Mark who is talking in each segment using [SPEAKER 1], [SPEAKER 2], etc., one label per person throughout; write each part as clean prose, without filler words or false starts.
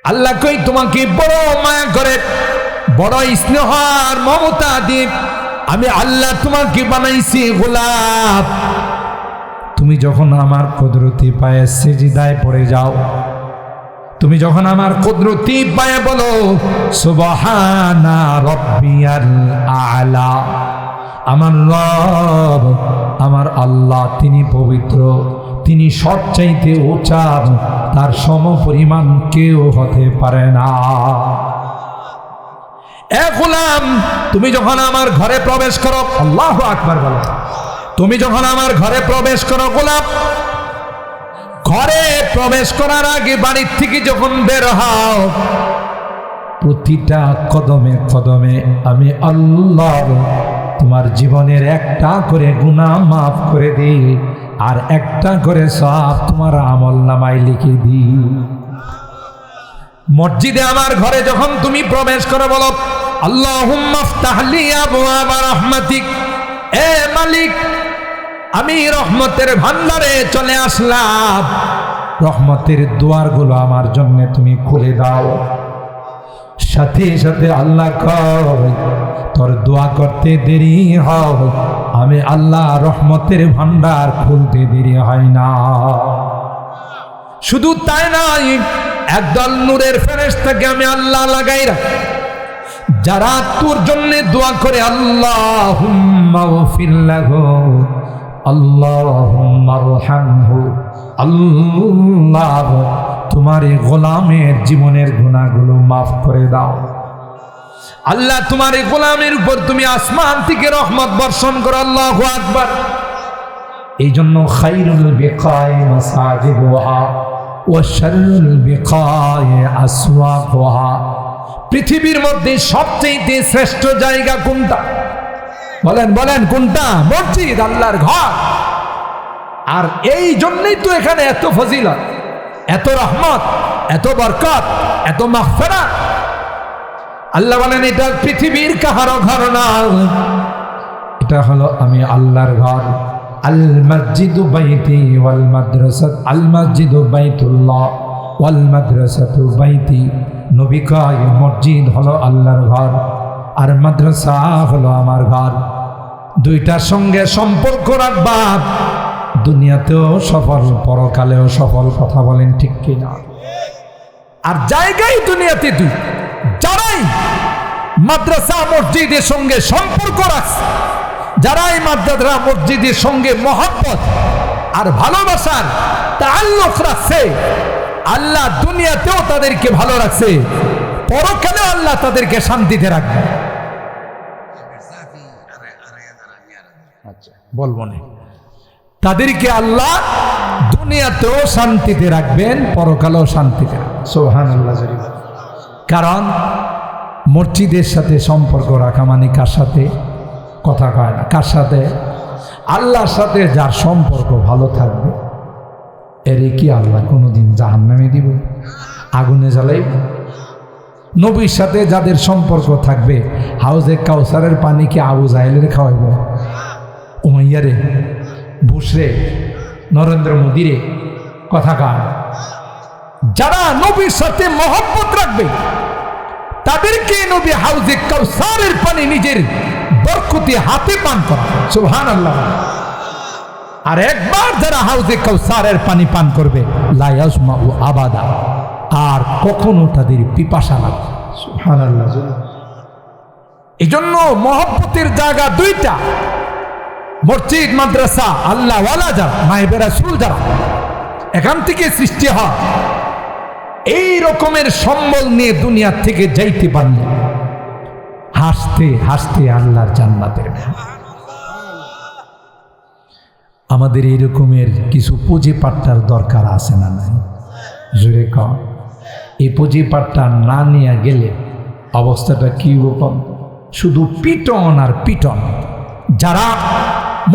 [SPEAKER 1] আল্লাহ কই তোমাকে বড় মায়া করে, বড় স্নেহ আর মমতা দিয়ে আমি আল্লাহ তোমাকে বানাইছি গোলাপ। তুমি যখন আমার কুদরতি পায়ে সিজদায় পড়ে যাও, তুমি যখন আমার কুদরতি পায়ে বলো সুবহানা রাব্বিয়াল আ'লা, আমার রব, আমার আল্লাহ তিনি পবিত্র, তিনি সবচাইতে উঁচা, তার সমপরিমাণ কেউ হতে পারে না। এ গোলাম, তুমি যখন আমার ঘরে প্রবেশ করো, আল্লাহু আকবার বলো, তুমি যখন আমার ঘরে প্রবেশ করো গোলাম, ঘরে প্রবেশ করার আগে বাড়ির থেকে যখন বের হও, প্রতিটা কদমে কদমে আমি আল্লাহ তোমার জীবনের একটা করে গুনাহ মাফ করে দিই, আর একটা করে সওয়াব তোমার আমলনামায় লিখে দিই। মসজিদে আমার ঘরে যখন তুমি প্রবেশ করো বলো আল্লাহুম্মা ইফতাহ লি আবওয়াবা রাহমাতিক, এ মালিক আমি রহমতের ভান্ডারে চলে আসলাম, রহমতের দুয়ারগুলো আমার জন্য তুমি খুলে দাও। সাথে সাথে আল্লাহ কয় তোর দোয়া করতে দেরি হয়, আমি আল্লাহ রহমতের ভান্ডার খুলতে দেরি হয় না। শুধু তাই নয়, একদল নূরের ফেরেশতাকে আমি আল্লাহ লাগাই রাখি, যারা তোর জন্য দোয়া করে আল্লাহুম্মা গফির লাহু, আল্লাহুম্মা রহমহু, আল্লাহ তোমার এই গোলামের জীবনের গুনাহগুলো মাফ করে দাও। আল্লাহ তোমার এই গোলামের উপর তুমি আসমান থেকে রহমত বর্ষণ করো। আল্লাহু আকবার। এই জন্য খায়রুল বিকায়ে মাসাজিদুহা ওয়া শাররুল বিকায়ে আসওয়াকুহা, পৃথিবীর মধ্যে সবচেয়ে শ্রেষ্ঠ জায়গা কোনটা? বলেন বলেন কোনটা? মসজিদ, আল্লাহর ঘর। আর এই জন্যই তো এখানে এত ফজিলত, এত রহমত, এত বরকত, এত মাগফিরাত। আল্লাহ বলেন এটা পৃথিবীর কাহারও ঘর না, এটা হলো আমি আল্লাহর ঘর। আল মসজিদু বাইতি ওয়াল মাদ্রাসাত, আল মসজিদু বাইতুল্লাহ ওয়াল মাদ্রাসাতু বাইতি। নবী কয় মসজিদ হলো আল্লাহর ঘর আর মাদ্রাসা হলো আমার ঘর। দুইটার সঙ্গে সম্পর্ক রাখবা, দুনিয়াতেও সফল, পরকালেও সফল। কথা বলেন ঠিক কিনা? আর জায়গায় দুনিয়াতে দুই, যারাই মাদ্রাসা মসজিদের সঙ্গে সম্পর্ক রাখছে, যারাই মাদ্রাসা মসজিদের সঙ্গে মহব্বত আর ভালোবাসার তাআল্লুক রাখছে, আল্লাহ দুনিয়াতেও তাদেরকে ভালো রাখছে, পরকালেও আল্লাহ তাদেরকে শান্তিতে রাখবে। আচ্ছা বলবো না, তাদেরকে আল্লাহ দুনিয়াতেও শান্তিতে রাখবেন, পরকালেও শান্তিতে রাখবেন। সুবহানাল্লাহ। কারণ মসজিদের সাথে সম্পর্ক রাখা মানে কার সাথে? কথা কয় না, কার সাথে? আল্লাহর সাথে যার সম্পর্ক ভালো থাকবে, এরে কি আল্লাহ কোনোদিন জাহান্নামে দিব? আগুনে জ্বালাইব? নবীর সাথে যাদের সম্পর্ক থাকবে, হাউজে কাউসারের পানি কি আবু জাহেলের খাওয়াইব? উমাইয়ারে, বুশরে, নরেন্দ্র মোদীরে? কথা কয়। যারা নবীর সাথে মহব্বত রাখবে, তাদেরকে নবী হাউজে কাউসারের পানি নিজের বরকতি হাতে পান করা। সুবহানাল্লাহ। আর একবার যারা হাউজে কাউসারের পানি পান করবে, লা ইয়াজমাউ আবাদা, আর কখনো তাদের পিপাসা লাগবে। সুবহানাল্লাহ। এজন্য মহব্বতের জায়গা দুইটা, মসজিদ, মাদ্রাসা, আল্লাহ ওয়ালা যারা, মাইবে রাসূল যারা, এখান থেকে সৃষ্টি হয়। এই রকমের সম্বল নিয়ে দুনিয়া থেকে যাইতে পারলে হাসতে হাসতে আল্লাহর জান্নাতের। আমাদের এই রকমের কিছু পুঁজি পাট্টার দরকার আছে না নাই? জোরে কম। এই পুঁজি পাট্টা না নিয়ে গেলে অবস্থাটা কি রকম? শুধু পিটন আর পিটন। যারা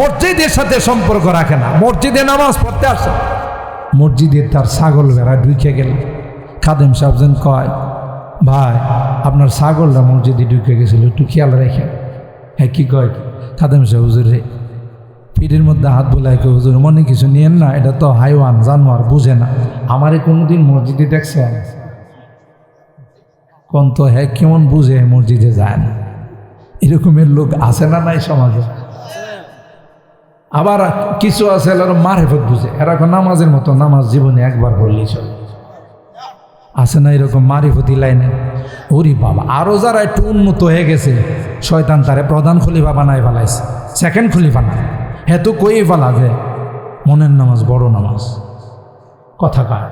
[SPEAKER 1] মসজিদের সাথে সম্পর্ক রাখে না, মসজিদে নামাজ পড়তে আসে, মসজিদে তার ছাগল ভেড়া ঢুকে গেল, খাদেম সাহেব কয় ভাই আপনার ছাগলটা মসজিদে ঢুকে গেছিল, একটু খেয়াল রেখে। হ্যাঁ কি কয় খাদেম সাহেব? হুজুর রে, পিঠের মধ্যে হাত বোলাই কে হুজুর মনে কিছু নিয়েন না, এটা তো হাইওয়ান জানোয়ার, বুঝে না। আমারে কোনোদিন মসজিদে দেখছেন? কোন তো হ্যাঁ কেমন বুঝে মসজিদে যায় না, এরকমের লোক আছে না নাই সমাজে? আবার কিছু আছে মারেফত বুঝে, এরা নামাজের মতো নামাজ জীবনে একবার পড়লেই চলে। আছে না এরকম মারিফতি লাইনে? ওরে বাবা, আরো যারা একটু উন্নত হয়ে গেছে শয়তান তারে প্রধান খলিফা বানায় ফেলাইছে, সেকেন্ড খলিফা না। হ্যাঁ তো কই ফেলা যে মনের নামাজ বড় নামাজ। কথা কার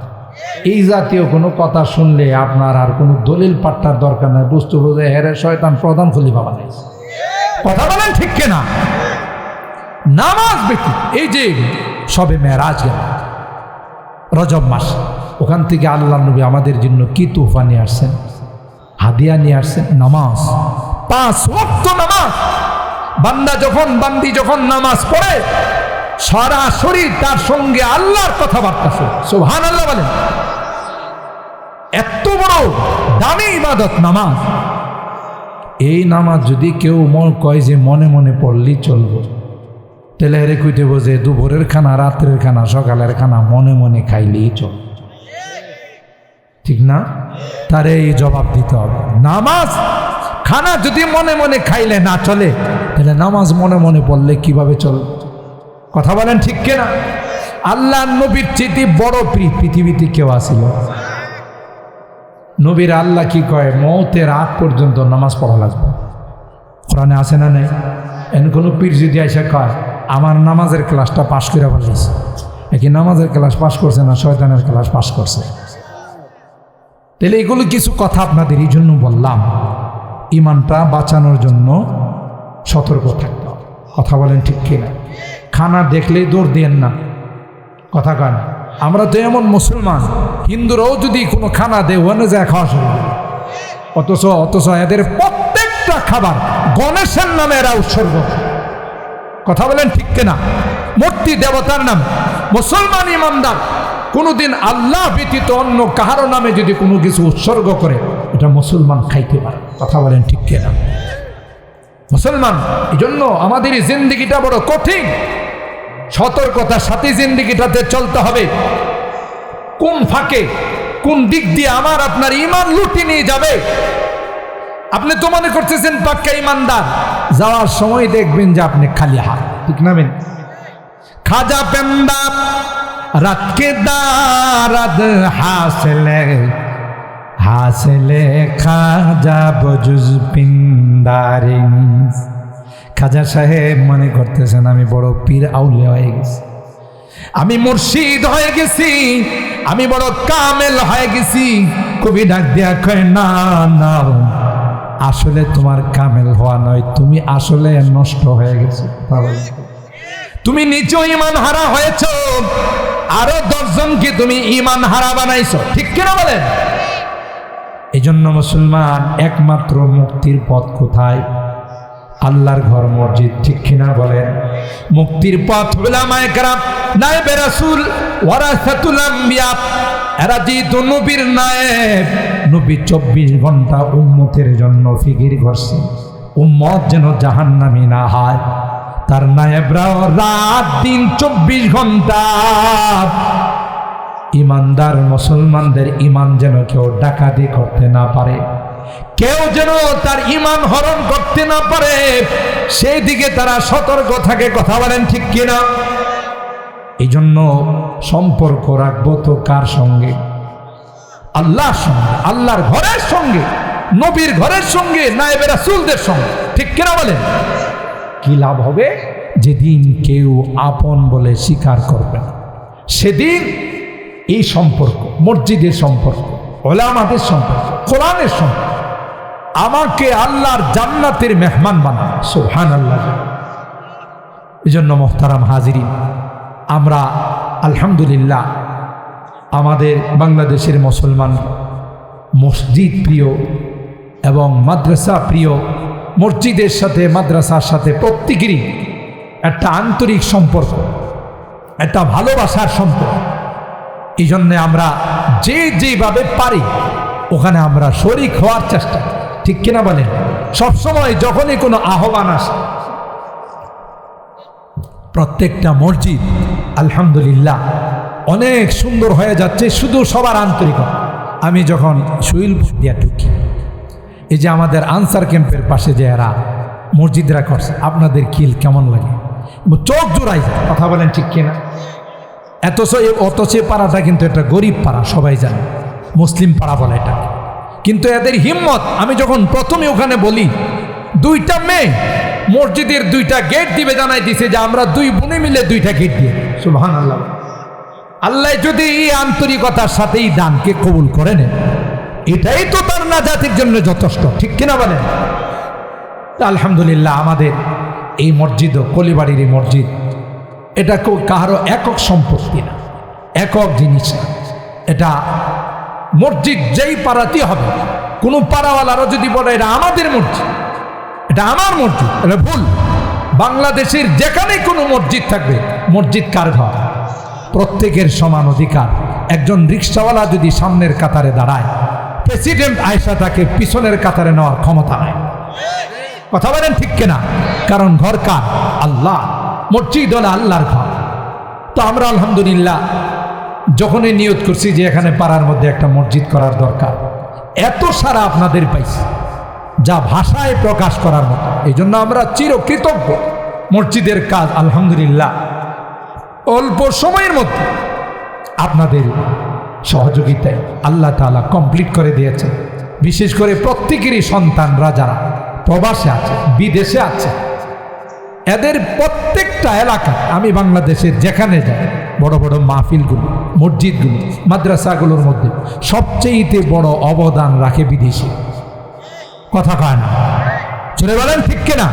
[SPEAKER 1] এই জাতীয় কোনো কথা শুনলে আপনার আর কোনো দলিল পাট্টার দরকার নাই, বুঝতে বোঝে হেরে শয়তান প্রধান খলিফা বানাইছে। কথা বলেন ঠিক কিনা? নামাজ ব্যক্তি এই যে সবে মেরাজ গেল রজব মাস, ওখান থেকে আল্লাহ নবী আমাদের জন্য কি তোহফা নিয়ে আসছেন, হাদিয়া নিয়ে আসছেন, নামাজ। 5 ওয়াক্ত নামাজ। বান্দি যখন নামাজ পড়ে সরাসরি তার সঙ্গে আল্লাহর কথাবার্তা শুনে। সুবহানাল্লাহ বলেন। এত বড় দামি ইবাদত নামাজ। এই নামাজ যদি কেউ কয় যে মনে মনে পড়লেই চলবো, তাহলে হেরে কইতে বোঝে দুপুরের খানা, রাত্রের খানা, সকালের খানা মনে মনে খাইলেই চল, ঠিক না? তারে এই জবাব দিতে হবে। নামাজ খানা যদি মনে মনে খাইলে না চলে, তাহলে নামাজ মনে মনে পড়লে কিভাবে চলবে? কথা বলেন ঠিক কিনা? আল্লাহ নবীর চেয়ে বড় পৃথিবীতে কেউ আসিল? নবীর আল্লাহ কি কয়, মৌতের আগ পর্যন্ত নামাজ পড়া লাগবে। কোরআনে আছে না নেই? এন কোনো পীর যদি এসে কয় আমার নামাজের ক্লাসটা পাশ করে ফেলেছে, একই নামাজের ক্লাস পাশ করছে না শয়তানের ক্লাস পাশ করছে। তাহলে এগুলো কিছু কথা আপনাদের এই জন্য বললাম, ইমানটা বাঁচানোর জন্য সতর্ক থাকতে হবে। কথা বলেন ঠিক কিনা? খানা দেখলেই দৌড় দিয়েন না। কথা কান, আমরা তো এমন মুসলমান, হিন্দুরাও যদি কোনো খানা দেয় ওখানে যায় খাওয়া শুরু করে। অথচ এদের প্রত্যেকটা খাবার গণেশের নামে এরা উৎসর্গ। কথা বলেন ঠিক কিনা? মূর্তি দেবতার নাম। মুসলমান ইমানদার কোনোদিন আল্লাহ ব্যতীত অন্য কাহারো নামে যদি কোনো কিছু উৎসর্গ করে, এটা মুসলমান খাইতে পারে। কথা বলেন ঠিক কিনা? মুসলমান, এই জন্য আমাদের এই জিন্দিগিটা বড় কঠিন। সতর্কতার সাথে জিন্দিগিটাতে চলতে হবে। কোন ফাঁকে কোন দিক দিয়ে আমার আপনার ইমান লুটি নিয়ে যাবে। আপনি তো মনে করতেছেন পাক্কা ইমানদার, যাওয়ার সময় দেখবেন যে আপনি খালি হাত, ঠিক না? খাজা পেন্দা রাত কে দারাদ হাসলে খাজা বজুজ পিন্দারিন। খাজা সাহেব মনে করতেছেন আমি বড় পীর আউলিয়া হয়ে গেছি, আমি মুর্শিদ হয়ে গেছি, আমি বড় কামেল হয়ে গেছি। কবি ডাক দিয়া কয় না না, আসলে তোমার কামেল হওয়া নয়, তুমি আসলে নষ্ট হয়ে গেছো। তুমি নিজেও ইমান হারা হয়েছ, আরো 10 জনকে তুমি ইমান হারা বানাইছো, ঠিক কিনা বলেন? এই জন্য মুসলমান, একমাত্র মুক্তির পথ কোথায়? আল্লাহর ঘর মসজিদ, ঠিক কিনা বলেন? মুক্তির পথ উলামায়ে কেরাম, নায়েবে রাসূল, ওয়ারাসাতুল আম্বিয়া, এরা যেহেতু নবীর নায়েব, নবী 24 ঘন্টা উম্মতের জন্য ফিকির করছে উম্মত যেন জাহান্নামী না হয়। তার নায়েবরাও রাত দিন 24 ঘন্টা ইমানদার মুসলমানদের ইমান যেন কেউ ডাকাতি করতে না পারে, কেউ যেন তার ইমান হরণ করতে না পারে, সেই দিকে তারা সতর্ক থাকে। কথা বলেন ঠিক কিনা? এই জন্য সম্পর্ক রাখবো তো কার সঙ্গে? আল্লাহর সঙ্গে, আল্লাহর ঘরের সঙ্গে, নবীর ঘরের সঙ্গে, নায়েবে রাসূলদের সঙ্গে, ঠিক কিনা বলেন? কি লাভ হবে? যেদিন কেউ আপন বলে স্বীকার করবে না, সেদিন এই সম্পর্ক, মসজিদের সম্পর্ক, ওলামাদের সম্পর্ক, কোরআনের সম্পর্ক, আমাকে আল্লাহর জান্নাতের মেহমান বানাবে। সুবহানাল্লাহ। এই জন্য মুহতারাম হাজিরিন, আমরা আলহামদুলিল্লাহ আমাদের বাংলাদেশের মুসলমান মসজিদ প্রিয় এবং মাদ্রাসা প্রিয়। মসজিদের সাথে মাদ্রাসার সাথে প্রত্যেকেরই একটা আন্তরিক সম্পর্ক, একটা ভালোবাসার সম্পর্ক। এই জন্যে আমরা যেভাবে পারি ওখানে আমরা শরীক হওয়ার চেষ্টা, ঠিক কিনা বলেন? সবসময় যখনই কোনো আহ্বান আসে, প্রত্যেকটা মসজিদ আলহামদুলিল্লাহ অনেক সুন্দর হয়ে যাচ্ছে, শুধু সবার আন্তরিকতা। আমি যখন সুইল দিয়া ঢুকি, এই যে আমাদের আনসার ক্যাম্পের পাশে যে এরা মসজিদরা করছে, আপনাদের খিল কেমন লাগে? চোখ জোড়াই যায়, কথা বলেন ঠিক কিনা? অথচ পাড়াটা কিন্তু একটা গরিব পাড়া, সবাই জানে, মুসলিম পাড়া বলে এটা। কিন্তু এদের হিম্মত, আমি যখন প্রথমে ওখানে বলি 2টা মেয়ে মসজিদের 2টা গেট দিবে, জানাই দিছে যে আমরা 2 বোনে মিলে 2টা গেট দিয়ে। সুবহানাল্লাহ। আল্লাহ যদি এই আন্তরিকতার সাথেই দানকে কবুল করে নেন, এটাই তো তার নাজাতের জন্য যথেষ্ট, ঠিক কিনা বলেন? আলহামদুলিল্লাহ, আমাদের এই মসজিদ, কলিবাড়ির এই মসজিদ, এটা কারো একক সম্পত্তি না, একক জিনিস না। এটা মসজিদ যেই পাড়াতে হবে, কোনো পাড়াওয়ালারা যদি বলে এটা আমাদের মসজিদ, এটা আমার মসজিদ, এটা ভুল। বাংলাদেশের যেখানে কোনো মসজিদ থাকবে, মসজিদ কার ঘর? প্রত্যেকের সমান অধিকার। একজন রিক্সাওয়ালা যদি সামনের কাতারে দাঁড়ায়, প্রেসিডেন্ট আয়েশা তাকে পিছনের কাতারে নেওয়ার ক্ষমতা নাই। কথা বলেন ঠিক কিনা? কারণ ঘর কার? আল্লাহ। মসজিদ হলো আল্লাহর ঘর। তো আমরা আলহামদুলিল্লাহ যখনই নিয়ত করছি যে এখানে পাড়ার মধ্যে একটা মসজিদ করার দরকার, এত সারা আপনাদের পাইছি যা ভাষায় প্রকাশ করার মতো। এই জন্য আমরা চিরকৃতজ্ঞ। মসজিদের কাজ আলহামদুলিল্লাহ অল্প সময়ের মধ্যে আপনাদের সহযোগিতায় আল্লাহ তাআলা কমপ্লিট করে দিয়েছে। বিশেষ করে প্রত্যেকেরই সন্তানরা যারা প্রবাসে আছে, বিদেশে আছে, এদের প্রত্যেকটা এলাকা, আমি বাংলাদেশের যেখানে যাই, বড় বড় মাহফিলগুলো, মসজিদগুলো, মাদ্রাসাগুলোর মধ্যে সবচেয়ে বড় অবদান রাখে বিদেশি। কথা কয় না? চলে বলেন ঠিক কিনা?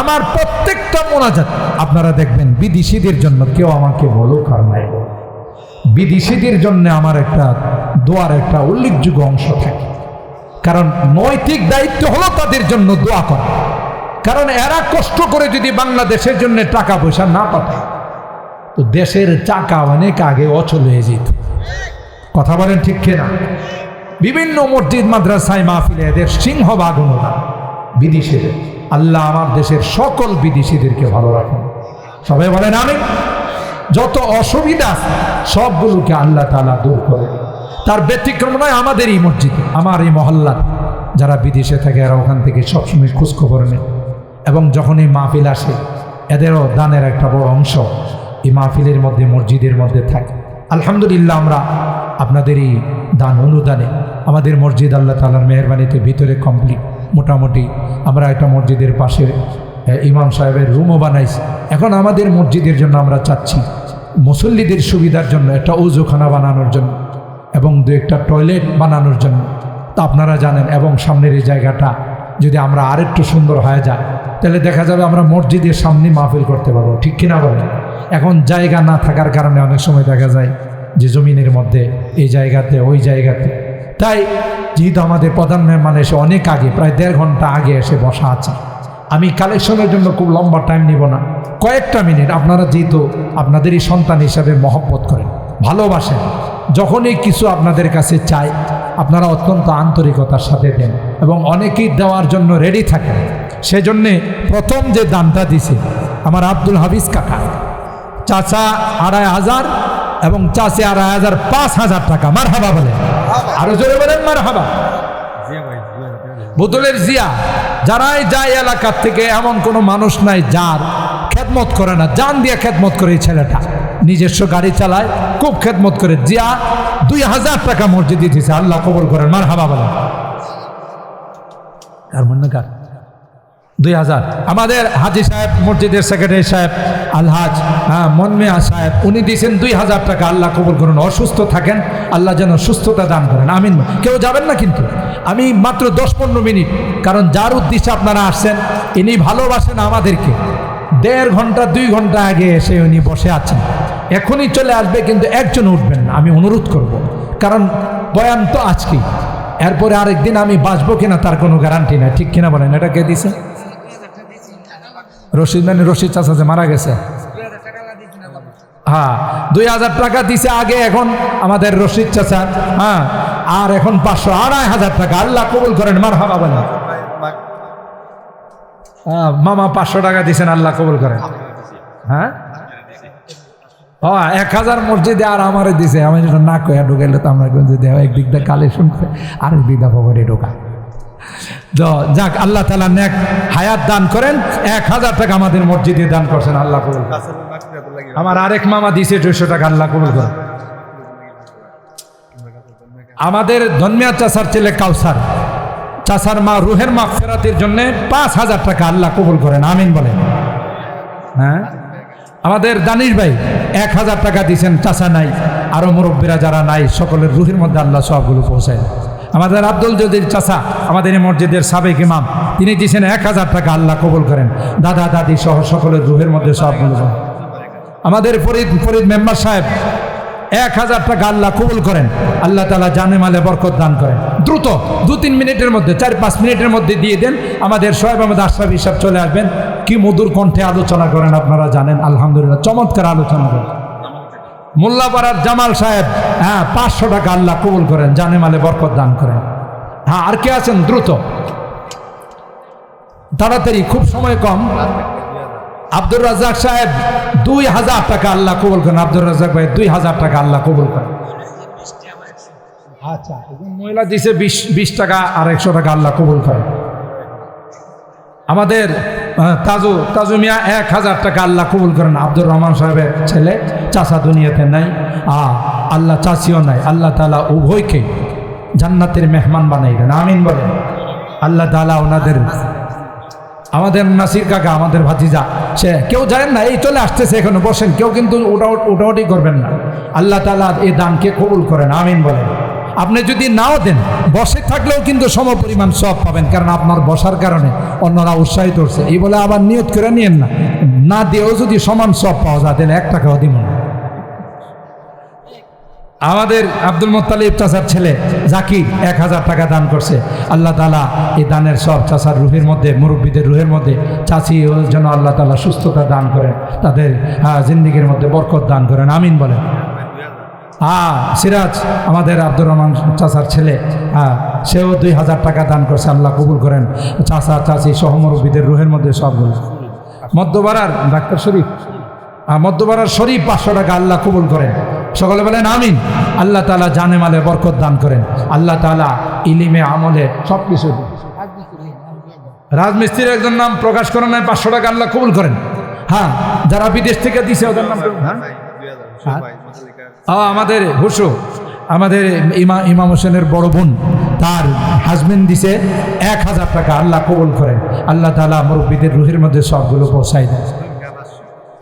[SPEAKER 1] আমার প্রত্যেকটা মোনাজাত আপনারা দেখবেন বিদেশিদের জন্য। কেউ আমাকে বলুক আর নাই, বিদেশিদের জন্য আমার একটা দোয়ার একটা উল্লেখযোগ্য অংশ থাকে। কারণ নৈতিক দায়িত্ব হলো তাদের জন্য দোয়া করা। কারণ এরা কষ্ট করে যদি বাংলাদেশের জন্য টাকা পয়সা না পাঠায়, তো দেশের চাকা অনেক আগে অচল হয়ে যেত। কথা বলেন ঠিক কিনা? বিভিন্ন মসজিদ মাদ্রাসায় মাহফিলে এদের সিংহভাগ অনুদান বিদেশিদের। আল্লাহ আমার দেশের সকল বিদেশিদেরকে ভালো রাখেন, সবাই বলেন আমিন। যত অসুবিধা সবগুলোকে আল্লাহ তাআলা দূর করে। তার ব্যতিক্রম নয় আমাদের এই মসজিদ, আমার এই মহল্লার যারা বিদেশে থাকে, এরা ওখান থেকে সবসময় খোঁজখবর নেয়। এবং যখন এই মাহফিল আসে, এদেরও দানের একটা বড় অংশ এই মাহফিলের মধ্যে, মসজিদের মধ্যে থাকে। আলহামদুলিল্লাহ, আমরা আপনাদের এই দান অনুদানে আমাদের মসজিদ আল্লাহ তাআলার মেহেরবানিতে ভিতরে কমপ্লিট। মোটামুটি আমরা একটা মসজিদের পাশে ইমাম সাহেবের রুমও বানাইছি। এখন আমাদের মসজিদের জন্য আমরা চাচ্ছি মুসল্লিদের সুবিধার জন্য একটা ওযুখানা বানানোর জন্য এবং 2-1টা টয়লেট বানানোর জন্য। তা আপনারা জানেন, এবং সামনের এই জায়গাটা যদি আমরা আরেকটু সুন্দর হয়ে যায়, তাহলে দেখা যাবে আমরা মসজিদের সামনে মাহফিল করতে পারবো, ঠিক কিনা বলেন? এখন জায়গা না থাকার কারণে অনেক সময় দেখা যায় যে জমিনের মধ্যে এই জায়গাতে ওই জায়গাতে। তাই যেহেতু আমাদের প্রধান মেহমান এসে অনেক আগে, প্রায় 1.5 ঘন্টা আগে এসে বসা আছে, আমি কালেকশনের জন্য খুব লম্বা টাইম নিব না, কয়েকটা মিনিট। আপনারা যেহেতু আপনাদেরই সন্তান হিসাবে মহব্বত করেন, ভালোবাসেন, যখনই কিছু আপনাদের কাছে চাই আপনারা অত্যন্ত আন্তরিকতার সাথে দেন এবং অনেকেই দেওয়ার জন্য রেডি থাকেন। সেজন্যে প্রথম যে দানটা দিছে আমার আব্দুল হাফিজ কাকা, চাচা 2,500 এবং চাচে 2,500, 5,000 টাকা। মারহাবা বলেন, আরো জোরে বলেন মারহাবা। বোতলের জিয়া, যারাই যায় এলাকার থেকে, এমন কোনো মানুষ নাই যার খেদমত করে না। জান দিয়ে খেদমত করে এই ছেলেটা, নিজস্ব গাড়ি চালায়, খুব খেদমত করে। জিয়া 2,000 টাকা মসজিদে দিয়েছে, আল্লাহ কবুল করেন, মারহাবা বলেন। কার মনে কার? 2,000। আমাদের হাজি সাহেব, মসজিদের সেক্রেটারি সাহেব আলহাজ মনমিয়া সাহেব, উনি দিয়েছেন 2,000 টাকা, আল্লাহ কবুল করুন। অসুস্থ থাকেন, আল্লাহ যেন সুস্থতা দান করেন, আমিন। কেউ যাবেন না কিন্তু, আমি মাত্র 10-15 মিনিট, কারণ যার উদ্দেশ্যে আপনারা আসছেন ইনি ভালোবাসেন আমাদেরকে। 1.5 ঘন্টা 2 ঘন্টা আগে এসে উনি বসে আছেন, এখনই চলে আসবে, কিন্তু একজন উঠবেন না, আমি অনুরোধ করব। কারণ বয়ান তো আজকেই, এরপরে আরেকদিন আমি বাঁচবো কিনা তার কোনো গ্যারান্টি নাই, ঠিক কিনা বলেন? এটা কে দিছে? রশিদ, মানে রশিদ চাচা যে মারা গেছে, হ্যাঁ 2,000 টাকা দিছে আগে, এখন আমাদের রশিদ চাচা, হ্যাঁ, আর এখন 500, 2,500 টাকা, আল্লাহ কবুল করেন, মারহাবা বলেন। মামা 500 টাকা দিছেন, আল্লাহ কবুল করেন। হ্যাঁ, 1,000 মসজিদে আর আমারে দিছে, আমি যেটা না কয়া ঢুকাইলে তো আমরা একদিক দিয়ে কালেকশন করে আরেক দিক দিয়ে পকেটে ঢোকা। যাক, আল্লাহ তাআলা নেক হায়াত দান করেন। 1000 টাকা আমাদের মসজিদে দান করছেন, আল্লাহ কবুল করেন। আমার আরেক মামা দিয়েছে 200 টাকা, আল্লাহ কবুল করেন। আমাদের ধর্মিয়া চাচার ছেলে কাউসার, চাচার মা রুহের মাগফিরাতের জন্য 5000 টাকা, আল্লাহ কবুল করেন, আমিন বলেন। হ্যাঁ, আমাদের দানিশ ভাই 1000 টাকা দিয়েছেন, চাচা নাই, আরো মুরব্বীরা যারা নাই সকলের রুহের মধ্যে আল্লাহ সবগুলো পৌঁছায়। আমাদের আব্দুল জলিল চাচা, আমাদের এই মসজিদের সাবেক ইমাম, তিনি দিয়েছেন 1000 টাকা, আল্লাহ কবুল করেন। দাদা দাদি সহ সকলের রুহের মধ্যে সবগুলো। আমাদের ফরিদ মেম্বার সাহেব 1000 টাকা, আল্লাহ কবুল করেন। আল্লাহ তাআলা জানে মালে বরকত দান করেন। দ্রুত 2-3 মিনিটের মধ্যে, 4-5 মিনিটের মধ্যে দিয়ে দেন। আমাদের সোহেব আহমেদ আশরাফি সাহেব চলে আসবেন। কি মধুর কণ্ঠে আলোচনা করেন আপনারা জানেন, আলহামদুলিল্লাহ চমৎকার আলোচনা করেন। মোল্লাপাড়ার জামাল সাহেব 500 টাকা, আল্লাহ কবুল করেন, জানে মালে বরকত দান করেন। হ্যাঁ, আর কে আছেন? দ্রুত তাড়াতাড়ি, খুব সময় কম। আব্দুর রাজ্জাক সাহেব 2000 টাকা, আল্লাহ কবুল করেন। আব্দুর রাজ্জাক ভাই 2000 টাকা, আল্লাহ কবুল করেন। আচ্ছা, মহিলা দিছে 20 টাকা আর 100 টাকা, আল্লাহ কবুল করেন। আমাদের তাজু মিয়া 1000 টাকা, আল্লাহ কবুল করেন। আব্দুর রহমান সাহেবের ছেলে, চাচা দুনিয়াতে নাই, আল্লাহ চাচিও নাই, আল্লাহ তাআলা উভয়কে জান্নাতের মেহমান বানাইবেন, আমিন বলেন। আল্লাহ তাআলা ওনাদের, আমাদের নাসির কাকা, আমাদের ভাতিজা, সে কেউ জানেন না, এই চলে আসতেছে, এখানে বসেন, কেউ কিন্তু উঠাউটি করবেন না। আল্লাহ তাআলা এই দানকে কবুল করেন, আমিন বলেন। আপনি যদি নাও দেন, বসে থাকলেও কিন্তু সমপরিমাণ সব পাবেন, কারণ আপনার বসার কারণে অন্যরা উৎসাহিত হচ্ছে। এই বলে আবার নিয়ত করে নিয়েন না, না দিয়েও যদি সমান সব পাওয়া যায় তাহলে 1 টাকাও দিব না। আমাদের আব্দুল মুত্তালিব চাচার ছেলে জাকির 1000 টাকা দান করছে। আল্লাহ তাআলা এই দানের সব চাচার রুহের মধ্যে, মুরব্বীদের রুহের মধ্যে, চাচি যেন আল্লাহ তাআলা সুস্থতা দান করেন, তাদের জিন্দেগির মধ্যে বরকত দান করেন, আমিন বলেন। সিরাজ, আমাদের আব্দুর রহমান চাচার ছেলে, সেও 2000 টাকা দান করছে, আল্লাহ কবুল করেন। চাচা চাচি সহ মুরব্বীদের রুহের মধ্যে সবগুলো। মধ্যপাড়ার ডাক্তার শরীফ, মধ্যপাড়ার শরীফ 500 টাকা, আল্লাহ কবুল করেন। সকলে বলেন আমিন। আল্লাহ তাআলা জানে মালে বরকত দান করেন। আল্লাহ তাআলা ইলিমে আমলে সব কিছু। রাজমিস্ত্রির একজন নাম প্রকাশ করেন নাই, 500 টাকা, আল্লাহ কবুল করেন। হ্যাঁ, যারা বিদেশ থেকে দিছে ওদের নাম, আমাদের হুসু, আমাদের ইমাম হোসেনের বড় বোন, তার হাজবেন্ড দিছে 1000 টাকা, আল্লাহ কবুল করেন। আল্লাহ তাআলা মুরব্বীদের রুহের মধ্যে সবগুলো পৌঁছাই দেন।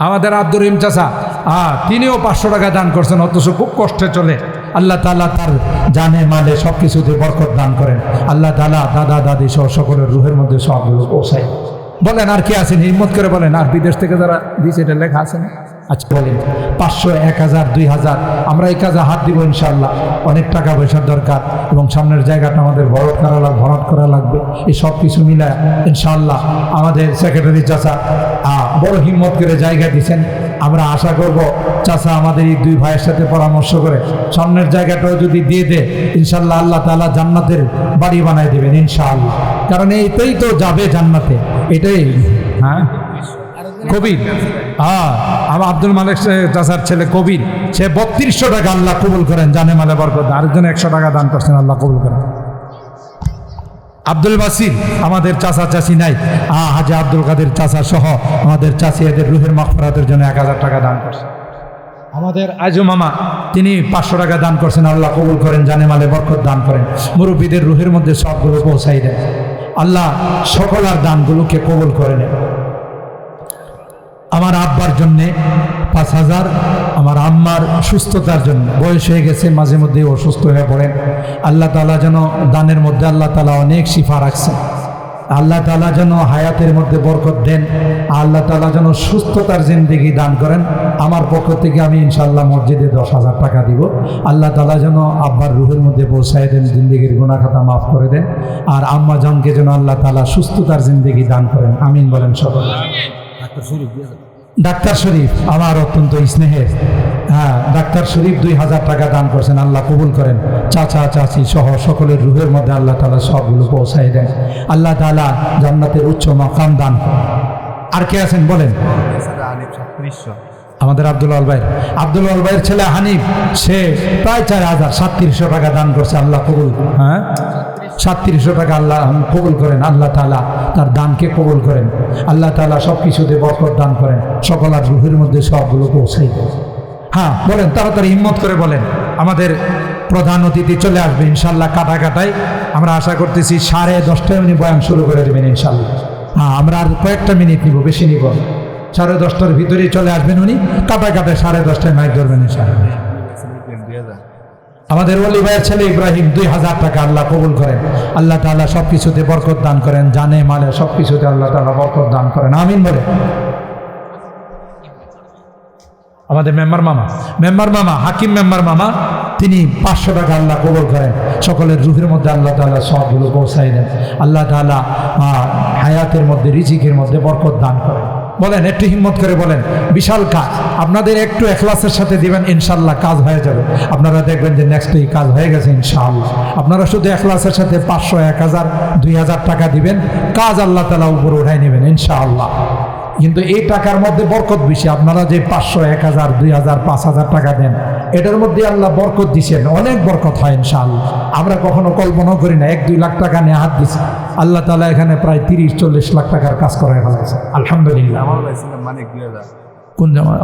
[SPEAKER 1] আমাদের আব্দুর রহিম চাচা, তিনিও 500 টাকা দান করছেন, অথচ খুব কষ্টে চলে। আল্লাহ তাআলা তার জানে মালে সব কিছুতে বরকত দান করেন। আল্লাহ তাআলা দাদা দাদি সহ সকলের রুহের মধ্যে সবগুলো পৌঁছায়। বলেন আর কে আছেন? হিম্মত করে বলেন। আর বিদেশ থেকে যারা দিয়েছে, এটা লেখা আছে না? আচ্ছা বলেন, 500, 1000, 2000, আমরা এই কাজে হাত দিব ইনশাআল্লাহ। অনেক টাকা পয়সার দরকার এবং সামনের জায়গাটা আমাদের ভরাট করা লাগবে। এই সব কিছু মিলে ইনশাআল্লাহ আমাদের সেক্রেটারি চাচা বড় হিম্মত করে জায়গা দিয়েছেন। আমরা আশা করব চাচা আমাদের এই 2 ভাইয়ের সাথে পরামর্শ করে সামনের জায়গাটাও যদি দিয়ে দেয়, ইনশাআল্লাহ আল্লাহ তাআলা জান্নাতের বাড়ি বানায় দেবেন ইনশাআল্লাহ। কারণ এইটাই তো যাবে জান্নাতে, এটাই। হ্যাঁ, কবির, আমার আব্দুল মালিক চাচার ছেলে কবির, সে 3200 টাকা, আল্লাহ কবুল করেন, জানে মালে বরকত। আরেকজন 100 টাকা দান করছেন, আল্লাহ কবুল করেন। আব্দুল বাসির, আমাদের চাচা চাচি নাই, হাজি আব্দুল কাদের চাচা সহ আমাদের চাচি, এদের রুহের মাগফিরাতের জন্য 1000 টাকা দান করছেন। আমাদের আজু মামা, তিনি 500 টাকা দান করছেন, আল্লাহ কবুল করেন, জানে মালে বরকত দান করেন, মুরব্বীদের রুহের মধ্যে সবগুলো পৌঁছাই দেন। আল্লাহ সকলের দানগুলোকে কবুল করে নেন। আমার আব্বার জন্যে 5000, আমার আম্মার সুস্থতার জন্য, বয়স হয়ে গেছে, মাঝে মধ্যে অসুস্থ হয়ে পড়েন। আল্লাহ তাআলা যেন দানের মধ্যে আল্লাহ তাআলা অনেক শিফা রাখছেন। আল্লাহ তাআলা যেন হায়াতের মধ্যে বরকত দেন। আল্লাহ তাআলা যেন সুস্থতার জিন্দেগি দান করেন। আমার পক্ষ থেকে আমি ইনশাআল্লাহ মসজিদে 10,000 টাকা দিব। আল্লাহ তাআলা যেন আব্বার রুহের মধ্যে পৌঁছায় দেন, জিন্দেগির গুনাহ খাতা মাফ করে দেন। আর আম্মা জানকে যেন আল্লাহ তাআলা সুস্থতার জিন্দেগি দান করেন, আমিন বলেন সকলে। ডাক্তার শরীফ আমার অত্যন্ত স্নেহের, ডাক্তার শরীফ 2000 টাকা দান করছেন, আল্লাহ কবুল করেন। চাচা চাচি সহ সকলের রুহের মধ্যে আল্লাহ তাআলা সবগুলো পৌঁছাই দেন। আল্লাহ তাআলা জান্নাতের উচ্চ মাকাম দান করেন। আর কে আছেন বলেন? আমাদের আব্দুল আল ভাইয়ের ছেলে হানিফ, সে প্রায় 4000, 3700 টাকা দান করছে, আল্লাহ কবুল। 3700 3700 টাকা আল্লাহ কবুল করেন। আল্লাহ তাআলা তার দানকে কবুল করেন। আল্লাহ তাআলা সব কিছুতে বরকত দান করেন। সকলের রুহের মধ্যে সবগুলো পৌঁছে দেন। হ্যাঁ বলেন, তাড়াতাড়ি হিম্মত করে বলেন। আমাদের প্রধান অতিথি চলে আসবে ইনশাল্লাহ কাটাকাটায়। আমরা আশা করতেছি 10:30টায় উনি বয়ান শুরু করে দেবেন ইনশাল্লাহ। হ্যাঁ, আমরা আর কয়েকটা মিনিট নিব, বেশি নিব। 10:30টার ভিতরেই চলে আসবেন উনি, কাটাকাটায় 10:30টায় মাইক ধরবেন ইনশাল্লাহ। আমাদের ওলি ভাইয়ের ছেলে ইব্রাহিম 2000 টাকা আল্লাহ কবুল করেন। আল্লাহ তাআলা সব কিছুতে বরকত দান করেন, জানে মালে সব কিছুতে আল্লাহ তাআলা বরকত দান করেন, আমিন বলে। আমাদের মেম্বার মামা হাকিম মেম্বার মামা, তিনি 500 টাকা আল্লাহ কবুল করেন। সকলের রুহের মধ্যে আল্লাহ তাআলা সবগুলো পৌঁছাই দেন। আল্লাহ তাআলা হায়াতের মধ্যে, রিজিকের মধ্যে বরকত দান করেন। বলেন, একটু হিম্মত করে বলেন। বিশাল কাজ, আপনাদের একটু এখলাসের সাথে দিবেন, ইনশাল্লাহ কাজ হয়ে যাবে। আপনারা দেখবেন যে নেক্সট এই কাজ হয়ে গেছে ইনশাআল্লাহ। আপনারা শুধু এখলাসের সাথে 500, 1000, 2000 টাকা দিবেন, কাজ আল্লাহ তাআলা উপরে উঠাই নেবেন ইনশাআল্লাহ। কিন্তু এই টাকার মধ্যে বরকত বেশি। আপনারা যে 500, 1000, 2000, 5000 টাকা দেন, এটার মধ্যে আল্লাহ বরকত দিচ্ছেন, অনেক বরকত হয় ইনশাআল্লাহ। আমরা কখনো কল্পনা করি না, 1-2 লাখ টাকা নিয়ে হাত দিচ্ছি, আল্লাহ তাআলা এখানে প্রায় 30-40 লাখ টাকার কাজ করায় ফেলেছে আলহামদুলিল্লাহ। কোন জামাল?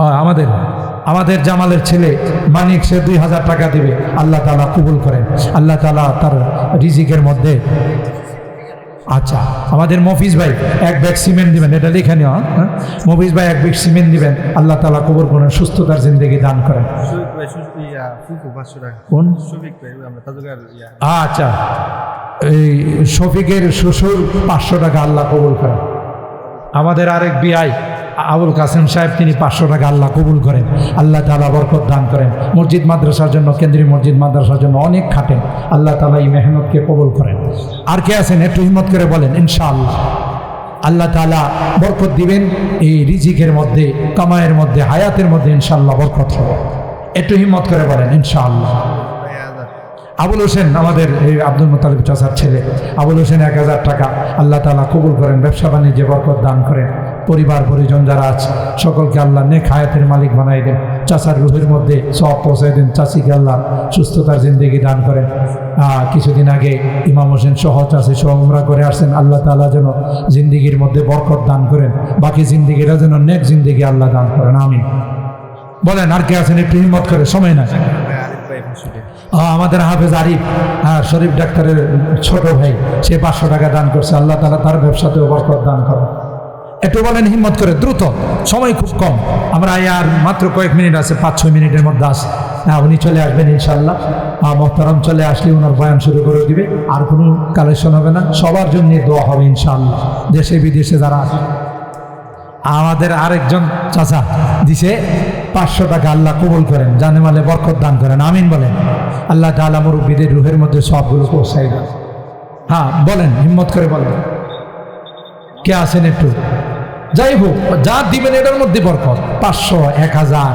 [SPEAKER 1] আমাদের জামালের ছেলে মানিক, সে 2000 টাকা দিবে। আল্লাহ তাআলা কবুল করেন। আল্লাহ তাআলা তার রিজিকের মধ্যে। আচ্ছা, আমাদের মফিজ ভাই 1 ব্যাগ সিমেন্ট দিবেন, এটা লিখে নেওয়া। মফিজ ভাই 1 ব্যাগ সিমেন্ট দিবেন। আল্লাহ তাআলা কবুল করেন, সুস্থতার জিন্দেগি দান করেন। কোন? আচ্ছা, এই শফিকের শ্বশুর 500 টাকা আল্লাহ কবুল করেন। আমাদের আরেক বিআই আবুল কাসেম সাহেব, তিনি 500 টাকা আল্লাহ কবুল করেন। আল্লাহ তাআলা বরকত দান করেন। মসজিদ মাদ্রাসার জন্য, কেন্দ্রীয় মসজিদ মাদ্রাসার জন্য অনেক খাটেন। আল্লাহ তাআলা এই মেহনতকে কবুল করেন। আর কে আছেন একটু হিম্মত করে বলেন ইনশাআল্লাহ। আল্লাহ তাআলা বরকত দিবেন এই রিজিকের মধ্যে, কামায়ের মধ্যে, হায়াতের মধ্যে ইনশাআল্লাহ বরকত হবে। একটু হিম্মত করে বলেন ইনশাআল্লাহ। আবুল হোসেন, আমাদের এই আব্দুল মুতালিব চাচার ছেলে আবুল হোসেন 1000 টাকা আল্লাহ তাআলা কবুল করেন। ব্যবসা বাণিজ্যে বরকত দান করেন। পরিবার পরিজন যারা আছে সকলকে আল্লাহ নেক হায়াতের মালিক বানাই দেন। চাচার রুহের মধ্যে সব পৌঁছাই দেন। চাচিকে আল্লাহ সুস্থতার জিন্দেগি দান করেন। কিছুদিন আগে ইমাম হোসেন সহ চাচি সহ উমরা করে আসছেন। আল্লাহ তাআলা যেন জিন্দেগির মধ্যে বরকত দান করেন, বাকি জিন্দেগিটা যেন নেক জিন্দেগি আল্লাহ দান করেন, আমিন বলেন। আর কে আছেন একটু হিম্মত করে, সময় না। আমাদের হাফেজ আরিফ, শরীফ ডাক্তারের ছোট ভাই, সে 500 টাকা দান করছে। আল্লাহ তাআলা তার ব্যবসাতেও বরকত দান করেন। একটু বলেন হিম্মত করে, দ্রুত, সময় খুব কম। আমরা আর মাত্র কয়েক মিনিট আছে, 5-6 মিনিটের মধ্যে আসে। উনি চলে আসবেন ইনশাআল্লাহ। মোহতারাম চলে আসলে ওনার বয়ান শুরু করে দিবে। আর কোনো কালেকশন হবে না, সবার জন্য দোয়া হবে ইনশাআল্লাহ, দেশে বিদেশে যারা আছে। আমাদের আরেকজন চাচা দিছে 500 টাকা, আল্লাহ কবুল করেন, জানে মালে বরকত দান করেন, আমিন বলেন। আল্লাহ তাআলা মুরব্বিদের রুহের মধ্যে সবগুলো পৌঁছাই দেন। হ্যাঁ বলেন, হিম্মত করে বলেন। কে আছেন একটু? যাই হোক, যা দিবেন এটার মধ্যে বরকত। 500, 1000,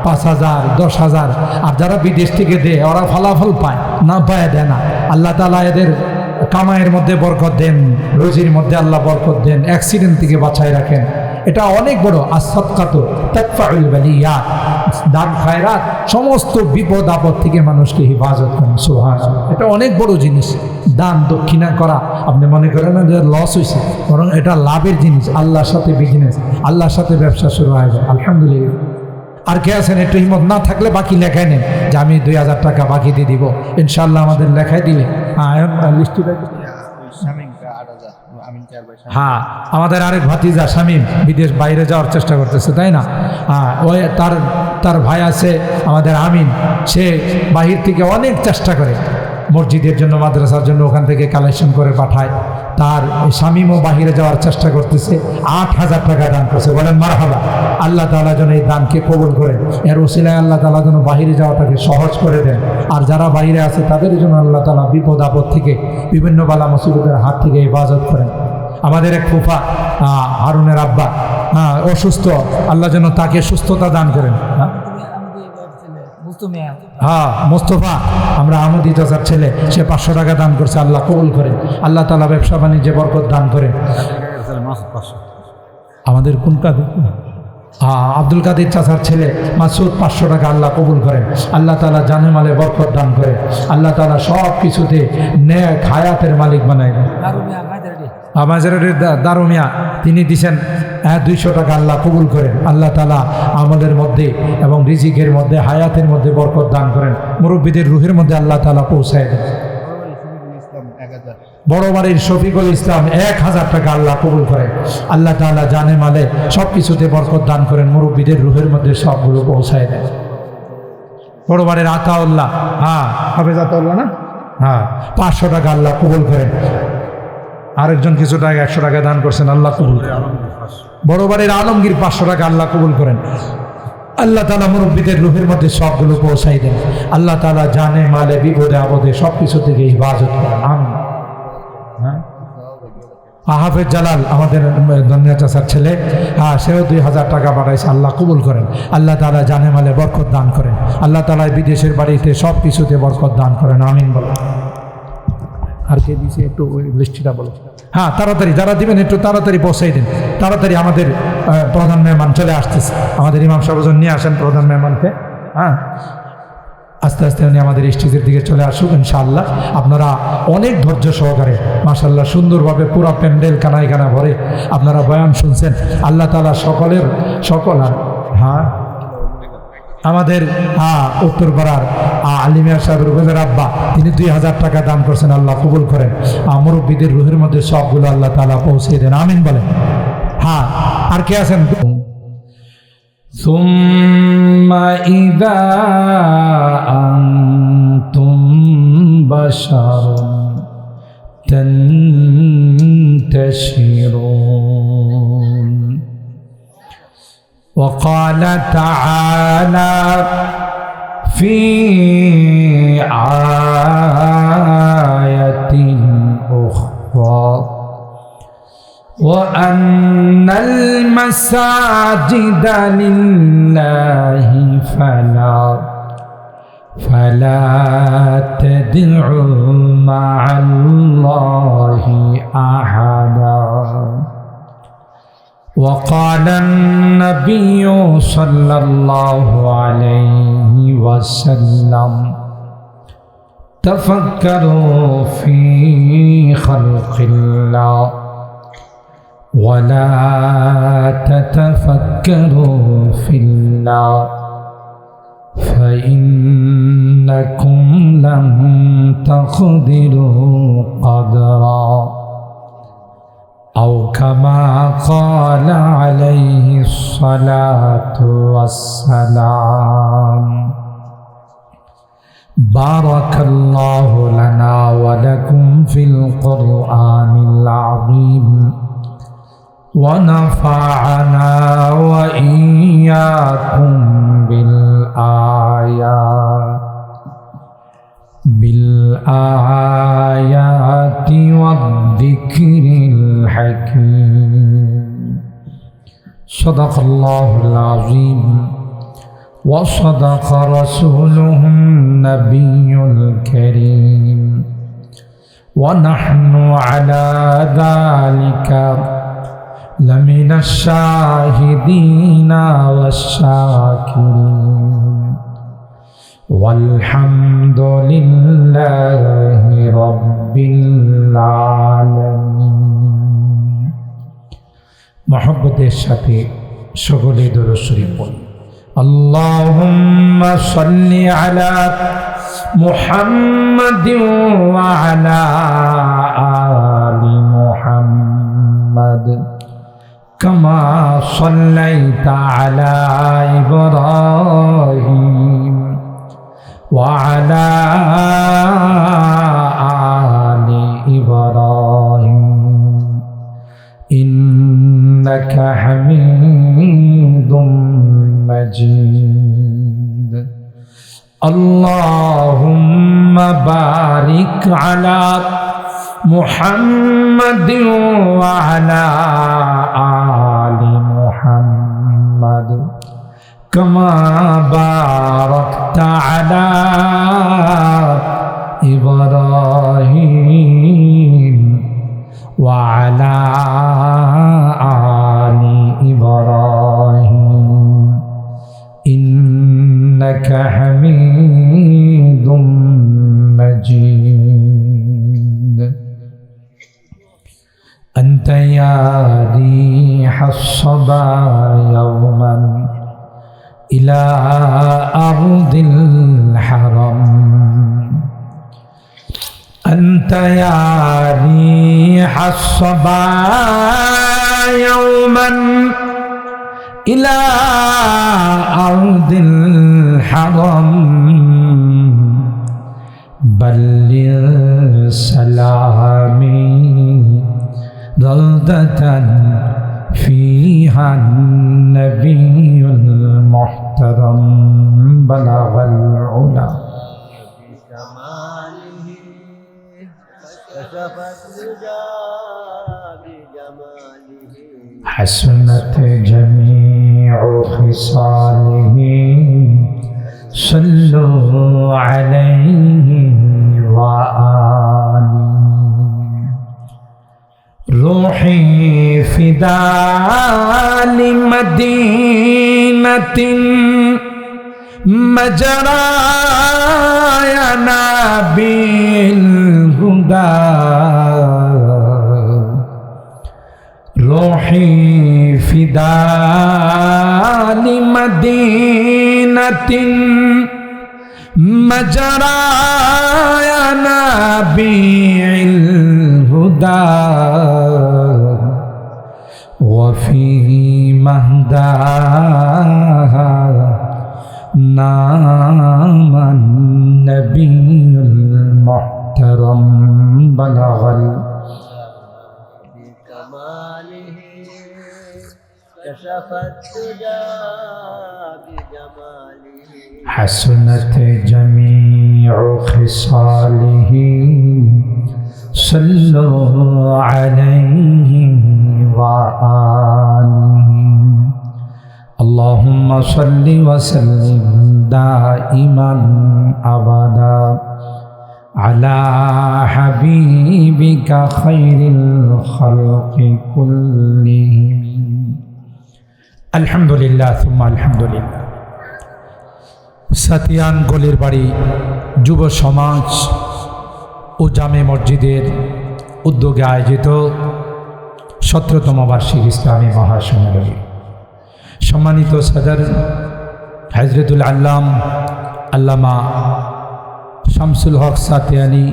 [SPEAKER 1] 5000, 10,000। আর যারা বিদেশ থেকে দেয় ওরা ফলাফল পায় না, পায় দেয় না। আল্লাহ তাআলা এদের কামাইয়ের মধ্যে বরকত দেন, রুজির মধ্যে আল্লাহ বরকত দেন, অ্যাক্সিডেন্ট থেকে বাঁচায় রাখেন। এটা অনেক বড় আস-সাদকাতু তাদফাউল বালিয়াত, দান খায়রাত সমস্ত বিপদ আপদ থেকে মানুষকে হেফাজত করেন। সুবহানাল্লাহ, এটা অনেক বড় জিনিস। দান দক্ষিণা করা, আপনি মনে করেন না যে লস হয়েছে, বরং এটা লাভের জিনিস। আল্লাহর সাথে বিজনেস, আল্লাহর সাথে ব্যবসা শুরু হয়ে যায়, আলহামদুলিল্লাহ। আর কে আছেন একটু হিম্মত? না থাকলে বাকি লেখায় নেন, যে আমি 2000 টাকা বাকি দিয়ে দিব ইনশাআল্লাহ। আমাদের লেখায় দিলে হ্যাঁ, আমাদের আরেক ভাতিজা শামীম বিদেশ বাইরে যাওয়ার চেষ্টা করতেছে, তাই না? ওই তার ভাই আছে আমাদের আমিন, সে বাহির থেকে অনেক চেষ্টা করে মসজিদের জন্য, মাদ্রাসার জন্য, ওখান থেকে কালেকশন করে পাঠায়। তার শামীমও বাহিরে যাওয়ার চেষ্টা করতেছে, 8000 টাকা দান করছে। বলেন মারহাবা। আল্লাহ তাআলা যেন এই দানকে কবুল করেন। এর ওসিলায় আল্লাহ তাআলা যেন বাহিরে যাওয়াটাকে সহজ করে দেন। আর যারা বাইরে আছে তাদের জন্য আল্লাহ তাআলা বিপদ আপদ থেকে, বিভিন্ন বালা মুসিবতের হাত থেকে হেফাজত করেন। আমাদের এক ফুফা হারুনের আব্বা অসুস্থ, আল্লাহ যেন তাকে সুস্থতা দান করেন। হ্যাঁ, মোস্তফা, আমরা আমদি চাচার ছেলে, সে 500 টাকা দান করছে, আল্লাহ কবুল করেন। আল্লাহ তাআলা ব্যবসা বাণিজ্যে বরকত দান করেন। আমাদের কোন কাজ? আব্দুল কাদের চাচার ছেলে মাসুদ 500 টাকা আল্লাহ কবুল করেন। আল্লাহ তাআলা জানে মালে বরকত দান করেন। আল্লাহ তাআলা সব কিছুতে নেক হায়াতের মালিক বানায় দেন। মাজারের দারুমিয়া তিনি দিছেন 200 টাকা আল্লাহ কবুল করেন। আল্লাহ তাআলা আমলের মধ্যে এবং রিজিকের মধ্যে হায়াতের মধ্যে বরকত দান করেন। মুরব্বীদের রুহের মধ্যে আল্লাহ তাআলা পৌঁছায় দেন। বড় বাড়ির শফিকুল ইসলাম 1000 টাকা আল্লাহ কবুল করেন। আল্লাহ তাআলা জানে মালে সব কিছুতে বরকত দান করেন। মুরব্বীদের রুহের মধ্যে সবগুলো পৌঁছায় দেন। বড় বাড়ির আতাউল্লাহ, হাফেজ আতাউল্লাহ না, 500 টাকা আল্লাহ কবুল করেন। আরেকজন কিছু টাকা 100 টাকা দান করছেন, আল্লাহ কবুল করেন। বড় বাড়ির আলমগীর 500 টাকা আল্লাহ কবুল করেন। আল্লাহ তাআলা মুরব্বীদের রুহের মধ্যে সবগুলো পৌঁছাই দেন। আল্লাহ তাআলা জানে মালে বিপদে আপদে সব কিছু থেকে হিফাজত করেন। আমিন। হাফেজ জালাল আমাদের ধনিয়া চাচার ছেলে, সেও 2000 টাকা পাঠাইছে, আল্লাহ কবুল করেন। আল্লাহ তাআলা জানে মালে বরকত দান করেন। আল্লাহ তাআলা বিদেশের বাড়িতে সব কিছুতে বরকত দান করেন। আমিন বলো। আর কে দিছে একটু ওই লিস্টটা বলো। তাড়াতাড়ি যারা দিবেন একটু তাড়াতাড়ি পৌঁছাই দিন। তাড়াতাড়ি আমাদের প্রধান মেহমান চলে আসতেছে। আমাদের ইমাম সাহেব নিয়ে আসেন প্রধান মেহমানকে। আস্তে আস্তে উনি আমাদের স্টেজের দিকে চলে আসুক ইনশাআল্লাহ। আপনারা অনেক ধৈর্য সহকারে মাশাআল্লাহ সুন্দরভাবে পুরো প্যান্ডেল কানায় কানা ভরে আপনারা বয়ান শুনছেন। আল্লাহ তাআলা সকল আমাদের উত্তরপাড়ার আলিমিয়া সাহেবের রুহের আব্বা তিনি 2000 টাকা দান করছেন, আল্লাহ কবুল করেন। মুরব্বীদের রুহের মধ্যে সবগুলো আল্লাহ তাআলা পৌঁছে দেন। আমিন বলেন। আর কে আছেন? ثم إذا أنتم بشر تنتشرون وقال تعالى في آية أخرى وأن المساجد لله فلا تدعوا مع الله أحدا وقال النبي صلى الله عليه وسلم تفكروا في خلق الله ولا تتفكروا في الله فإنكم لن تقدروا قدرا أو كما قال عليه الصلاة والسلام بارك الله لنا ولكم في القرآن العظيم ونفعنا وإياكم بالآيات والذكر الحكيم صدق الله العظيم وصدق رسوله النبي الكريم ونحن على ذلك لمن الشاهدين والشاكرين والحمد لله رب العالمين محبت الشفيع شغل درود شريف اللهم صل على محمد وعلى آل محمد كما صليت على إبراهيم وعلى آل إبراهيم إنك حميد مجيد اللهم بارك على محمد وعلى آل محمد كما باركت على إبراهيم وعلى آل إبراهيم أنت يا ريح الصبا يوما إلى أرض الحرم أنت يا ريح الصبا يوما إلى أرض الحرم بلغ سلامي ضلدة فيها النبي المحترم بلغ العلا
[SPEAKER 2] بجماله كشف الدجى بجماله
[SPEAKER 1] حسنت جميع خصاله صلوا عليه وآله روحي فداء لمدينة مجراي نبي الهدى روحي فداء لمدينة مجراي نبي الهدى وفي مهداها نام النبي المحترم بلغ
[SPEAKER 2] بكماله كشف الدجى بجماله
[SPEAKER 1] حسنت جميع خصاله صلوا عليه وآله اللهم صل وسلم دائما أبدا على حبيبك خير الخلق كلهم الحمد لله ثم الحمد لله সাতিয়ান গলির বাড়ি যুব সমাজ ও জামে মসজিদের উদ্যোগে আয়োজিত 17তম বার্ষিক ইসলামী মহাসমারোহে সম্মানিত সদর হযরতুল আল্লাম আল্লামা শামসুল হক সাতিয়ানি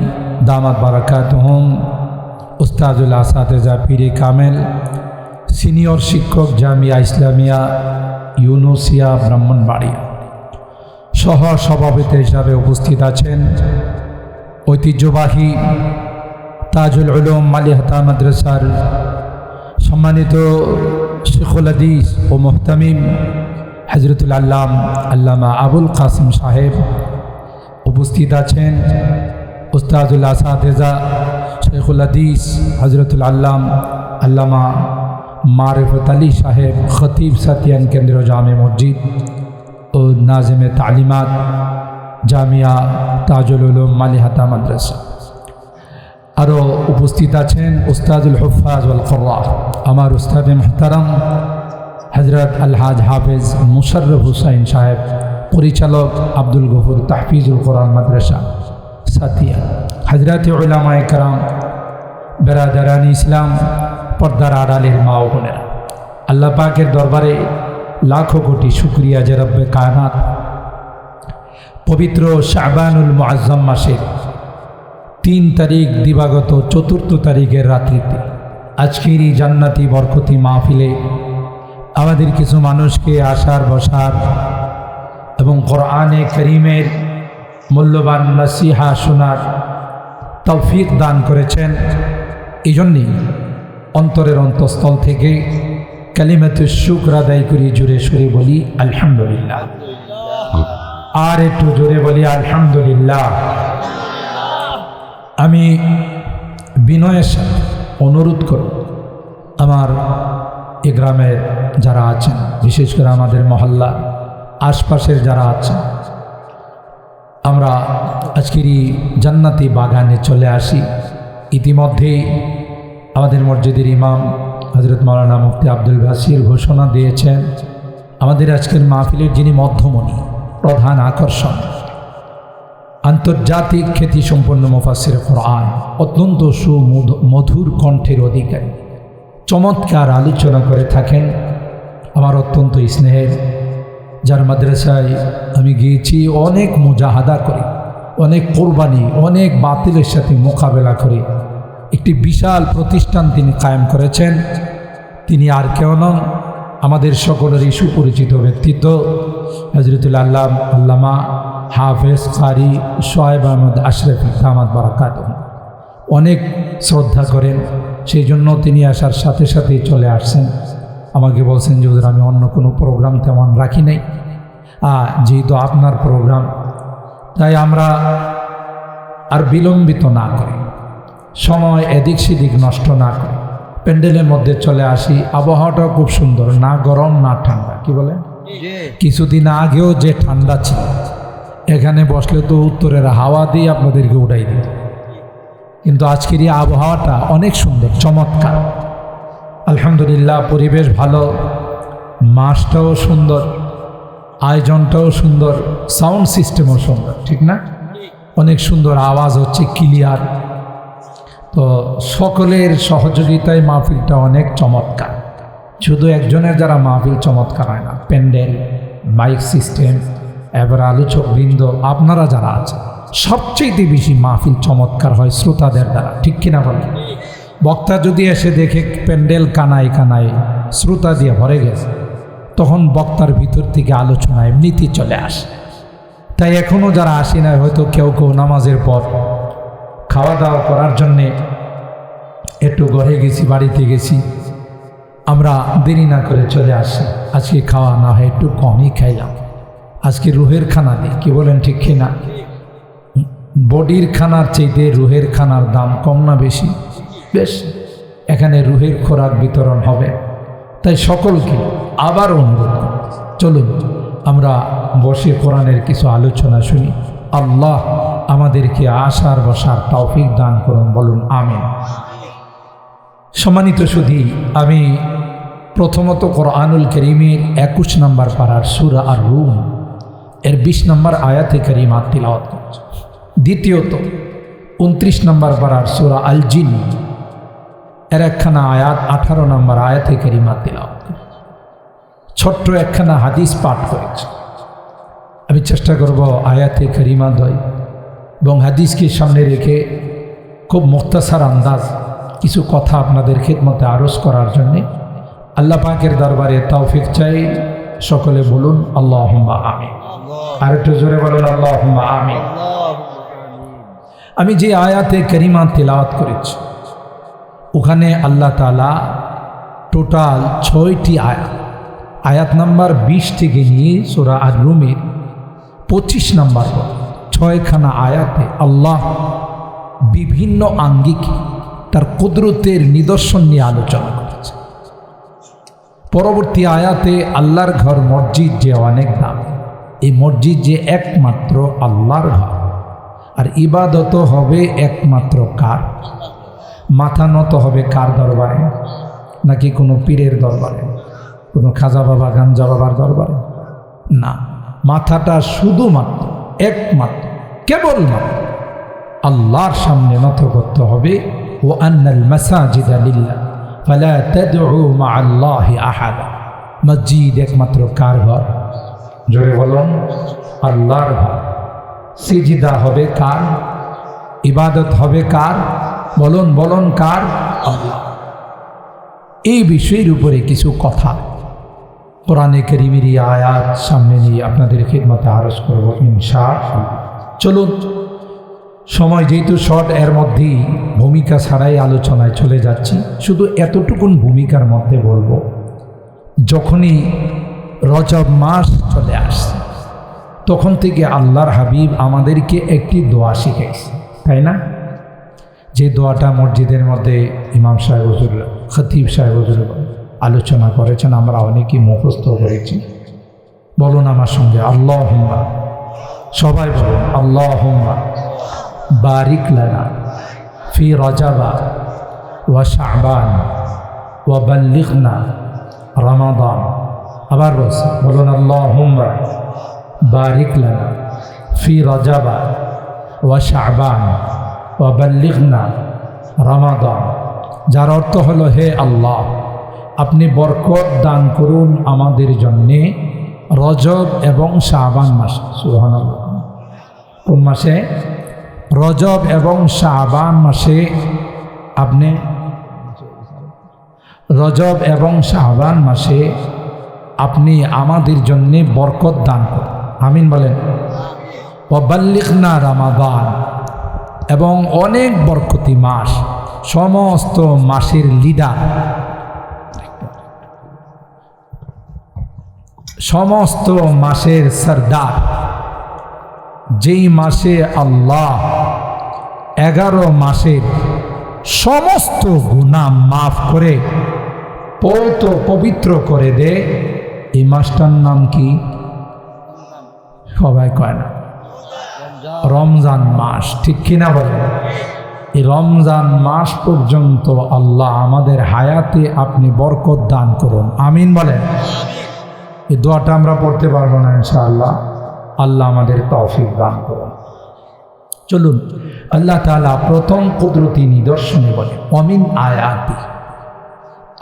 [SPEAKER 1] দামাত বারাকাতুহুম উস্তাদুল আসাতেজা পীরে কামেল সিনিয়র শিক্ষক জামিয়া ইসলামিয়া ইউনুসিয়া ব্রাহ্মণবাড়িয়া সহ সভাপতি হিসাবে উপস্থিত আছেন ঐতিহ্যবাহী তাজুল উলুম মালিহাতা মাদ্রাসার সম্মানিত শেখুল হাদিস ও মুহতামিম হযরতুল আল্লাম আল্লামা আবুল কাসিম সাহেব উপস্থিত আছেন উস্তাদুল আসাতেজা শেখুল হাদিস হযরতুল আল্লাম আল্লামা মারিফত আলী সাহেব খতিব সাতিয়ান কেন্দ্র জামে মসজিদ ও নাজিমে তালিমাত জামিয়া তাজুল উলুম মালিহাতা মাদ্রাসা আরও উপস্থিত আছেন উস্তাদুল হুফাজ ওয়াল কুররা আমার উস্তাদ মুহতারাম হযরত আলহাজ হাফেজ মুশাররফ হুসাইন সাহেব পরিচালক আব্দুল গফুর তাহফিজুল কোরআন মাদ্রাসা সাতিয়া হযরত উলামায়ে কেরাম বেরাদারান ইসলাম পর্দার আড়ালের মা ও বোনেরা আল্লাহ পাকের দরবারে লাখো কোটি শুকরিয়া যে রব্বে কায়নাত পবিত্র শাবানুল মুআজ্জম মাসের 3 তারিখ দিবাগত 4 তারিখের রাত্রিতে আজকের এই জান্নাতি বরকতি মাহফিলে আমাদের কিছু মানুষকে আসার বসার এবং কোরআনে কারীমের মূল্যবান নসিহা শোনার তৌফিক দান করেছেন। এই জন্যই অন্তরের অন্তঃস্থল থেকে কালিমাতুশ শুকর আদায় করি, জোরে সুরে বলি আলহামদুলিল্লাহ। আর একটু জোরে বলি আলহামদুলিল্লাহ। আমি বিনয়ের সাথে অনুরোধ করব আমার এ গ্রামের যারা আছেন, বিশেষ করে আমাদের মহল্লা আশপাশের যারা আছেন, আমরা আজকের এই জান্নাতি বাগানে চলে আসি। ইতিমধ্যেই আমাদের মসজিদের ইমাম হযরত মাওলানা মুফতি আব্দুল বাসির ঘোষণা দিয়েছেন আমাদের আজকের মাহফিলের যিনি মধ্যমণি, প্রধান আকর্ষণ, আন্তর্জাতিক খ্যাতিসম্পন্ন মুফাসসির কোরআন, অত্যন্ত সুমধুর কণ্ঠের অধিকারী চমৎকার আলোচনা করে থাকেন। আমার অত্যন্ত স্নেহের, যার মাদ্রাসায় আমি গিয়েছি, অনেক মুজাহাদা করে, অনেক কোরবানি, অনেক বাতিলের সাথে মোকাবেলা করে একটি বিশাল প্রতিষ্ঠান তিনি কায়েম করেছেন। তিনি আর কেউ নন, আমাদের সকলেরই সুপরিচিত ব্যক্তিত্ব হযরতুল আল্লামা হাফেজ কারি সোহাইব আহমদ আশরাফি দামাত বারাকাতুহু। অনেক শ্রদ্ধা করেন, সেই জন্য তিনি আসার সাথে সাথেই চলে আসছেন। আমাকে বলছেন যে হুজুর, আমি অন্য কোনো প্রোগ্রাম তেমন রাখি নাই, যেহেতু আপনার প্রোগ্রাম, তাই আমরা আর বিলম্বিত না করি, সময় এদিক সেদিক নষ্ট না করি, প্যান্ডেলের মধ্যে চলে আসি। আবহাওয়াটাও খুব সুন্দর, না গরম না ঠান্ডা। কি বলেন? কিছুদিন আগেও যে ঠান্ডা ছিল, এখানে বসলে তো উত্তরের হাওয়া দিয়ে আপনাদেরকে উঠাই দিত, কিন্তু আজকের এই আবহাওয়াটা অনেক সুন্দর, চমৎকার। আলহামদুলিল্লাহ, পরিবেশ ভালো, মাছটাও সুন্দর, আয়োজনটাও সুন্দর, সাউন্ড সিস্টেমও সুন্দর, ঠিক না? অনেক সুন্দর আওয়াজ হচ্ছে, ক্লিয়ার। তো সকলের সহযোগিতায় মাহফিলটা অনেক চমৎকার। শুধু একজনের দ্বারা মাহফিল চমৎকার হয় না, প্যান্ডেল, মাইক সিস্টেম, এবার আলোচক বৃন্দ, আপনারা যারা আছেন, সবচেয়ে বেশি মাহফিল চমৎকার হয় শ্রোতাদের দ্বারা, ঠিক কিনা বলেন? বক্তা যদি এসে দেখে প্যান্ডেল কানায় কানায় শ্রোতা দিয়ে ভরে গেছে, তখন বক্তার ভিতর থেকে আলোচনা এমনিতেই চলে আসে। তাই এখনও যারা আসি না, হয়তো কেউ কেউ নামাজের পর খাওয়া দাওয়া করার জন্যে একটু ঘরে গেছি, বাড়িতে গেছি, আমরা দেরি না করে চলে আসি। আজকে খাওয়া না হয় একটু কমই খাইলাম, আজকে রুহের খানা নেই। কি বলেন, ঠিক কিনা? বডির খানার চাইতে রুহের খানার দাম কম না বেশি? বেশ, এখানে রুহের খোরাক বিতরণ হবে। তাই সকলকে আবার অনুরোধ, চলুন আমরা বসে কোরআনের কিছু আলোচনা শুনি। আল্লাহ আমাদেরকে আসার বসার তৌফিক দান করুন, বলুন আমিন। সম্মানিত সুধী, আমি প্রথমত কোরআনুল কারীমের 21 নম্বর পারার সূরা আর-রুম এর 20 নম্বর আয়াতে কারিমা তিলাওয়াত করছি। দ্বিতীয়ত 29 নম্বর পারার সূরা আল জিন এর একখানা আয়াত 18 নম্বর আয়াতে কারিমা তিলাওয়াত করছি। ছোট্ট একখানা হাদিস পাঠ করেছি। আমি চেষ্টা করব আয়াতে কারিমা দ্বয় এবং হাদিসকে সামনে রেখে খুব মুখতাসার আন্দাজ কিছু কথা আপনাদের খিদমতে আরজ করার জন্যে আল্লাহ পাকের দরবারে তৌফিক চাই। সকলে বলুন আল্লাহুম্মা আমিন। আর একটু জোরে বলুন আল্লাহুম্মা আমিন। আমি যে আয়াতে কারিমা তেলাওয়াত করেছি, ওখানে আল্লাহ তাআলা টোটাল 6টি আয়াত নাম্বার 20 থেকে নিয়ে সূরা আর-রুমের 25 নম্বর 6খানা আয়াতে আল্লাহ বিভিন্ন আঙ্গিকে তার কুদরতের নিদর্শন নিয়ে আলোচনা করেছে। পরবর্তী আয়াতে আল্লাহর ঘর মসজিদ যে অনেক দাম, এই মসজিদ যে একমাত্র আল্লাহর ঘর, আর ইবাদত হবে একমাত্র কার? মাথা নত হবে কার দরবারে? নাকি কোনো পীরের দরবারে, কোনো খাজা বাবা গাঞ্জা বাবার দরবারে? না, মাথাটা শুধুমাত্র একমাত্র কেবলমাত্র আল্লাহর সামনে নত করতে হবে। ও আন্নাল মাসাজিদা লিল্লাহ ফালা তাদউ মাআল্লাহি আহাদা। মসজিদ একমাত্র কার ঘর? জোরে বলুন, আল্লাহর ঘর। সিজদা হবে কার? ইবাদত হবে কার? বলুন বলুন, কার? আল্লাহ। এই বিষয়ের উপরে কিছু কথা কোরআনে কারীমের আয়াত সামনে নিয়ে আপনাদের খিদমতে আরজ করব ইনশাআল্লাহ। চলুন, সময় যেহেতু শর্ট, এর মধ্যেই ভূমিকা ছাড়াই আলোচনায় চলে যাচ্ছি। শুধু এতটুকুন ভূমিকার মধ্যে বলবো, যখনই রজব মাস চলে আসছে, তখন থেকে আল্লাহর হাবিব আমাদেরকে একটি দোয়া শিখাইছে, তাই না? যে দোয়াটা মসজিদের মধ্যে ইমাম সাহেব হুজুর, খতিব সাহেব হুজুর আলোচনা করেছেন, আমরা অনেকেই মুখস্থ করেছি। বলুন আমার সঙ্গে, আল্লাহুম্মা, সবাই বলুন, আল্লাহুম্মা বারিক লানা ফি রজাবা ওয়া শাবান ওয়া বাল্লিগনা রমাদান। আবার বলুন, আল্লাহুম্মা বারিক লানা ফি রজাবা ওয়া শাবান ওয়া বাল্লিগনা রমাদান। যার অর্থ হলো, হে আল্লাহ, আপনি বরকত দান করুন আমাদের জন্যে রজব এবং শাবান মাস। সুবহানাল্লাহ। কোন মাসে? রজব এবং শাবান মাসে আপনি রজব এবং শাবান মাসে আপনি আমাদের জন্যে বরকত দান করুন। আমিন বলেন। ওয়াবাল্লিগনা রমাদান, এবং অনেক বরকতি মাস, সমস্ত মাসের লিডার, সমস্ত মাসের সরদার, যেই মাসে আল্লাহ 11 মাসের সমস্ত গুনাহ মাফ করে পবিত্র করে দে, এই মাসটার নাম কি? সবাই কয় না? রমজান মাস। ঠিক কিনা বলেন? এই রমজান মাস পর্যন্ত আল্লাহ আমাদের হায়াতে আপনি বরকত দান করুন। আমিন বলেন। এই দোয়াটা আমরা পড়তে পারবো না ইনশাআল্লাহ। আল্লাহ আমাদের তৌফিক দান করুন। চলুন, আল্লাহ তাআলা প্রথম কুদরতি নিদর্শনে বলে, অমিন আয়াতি,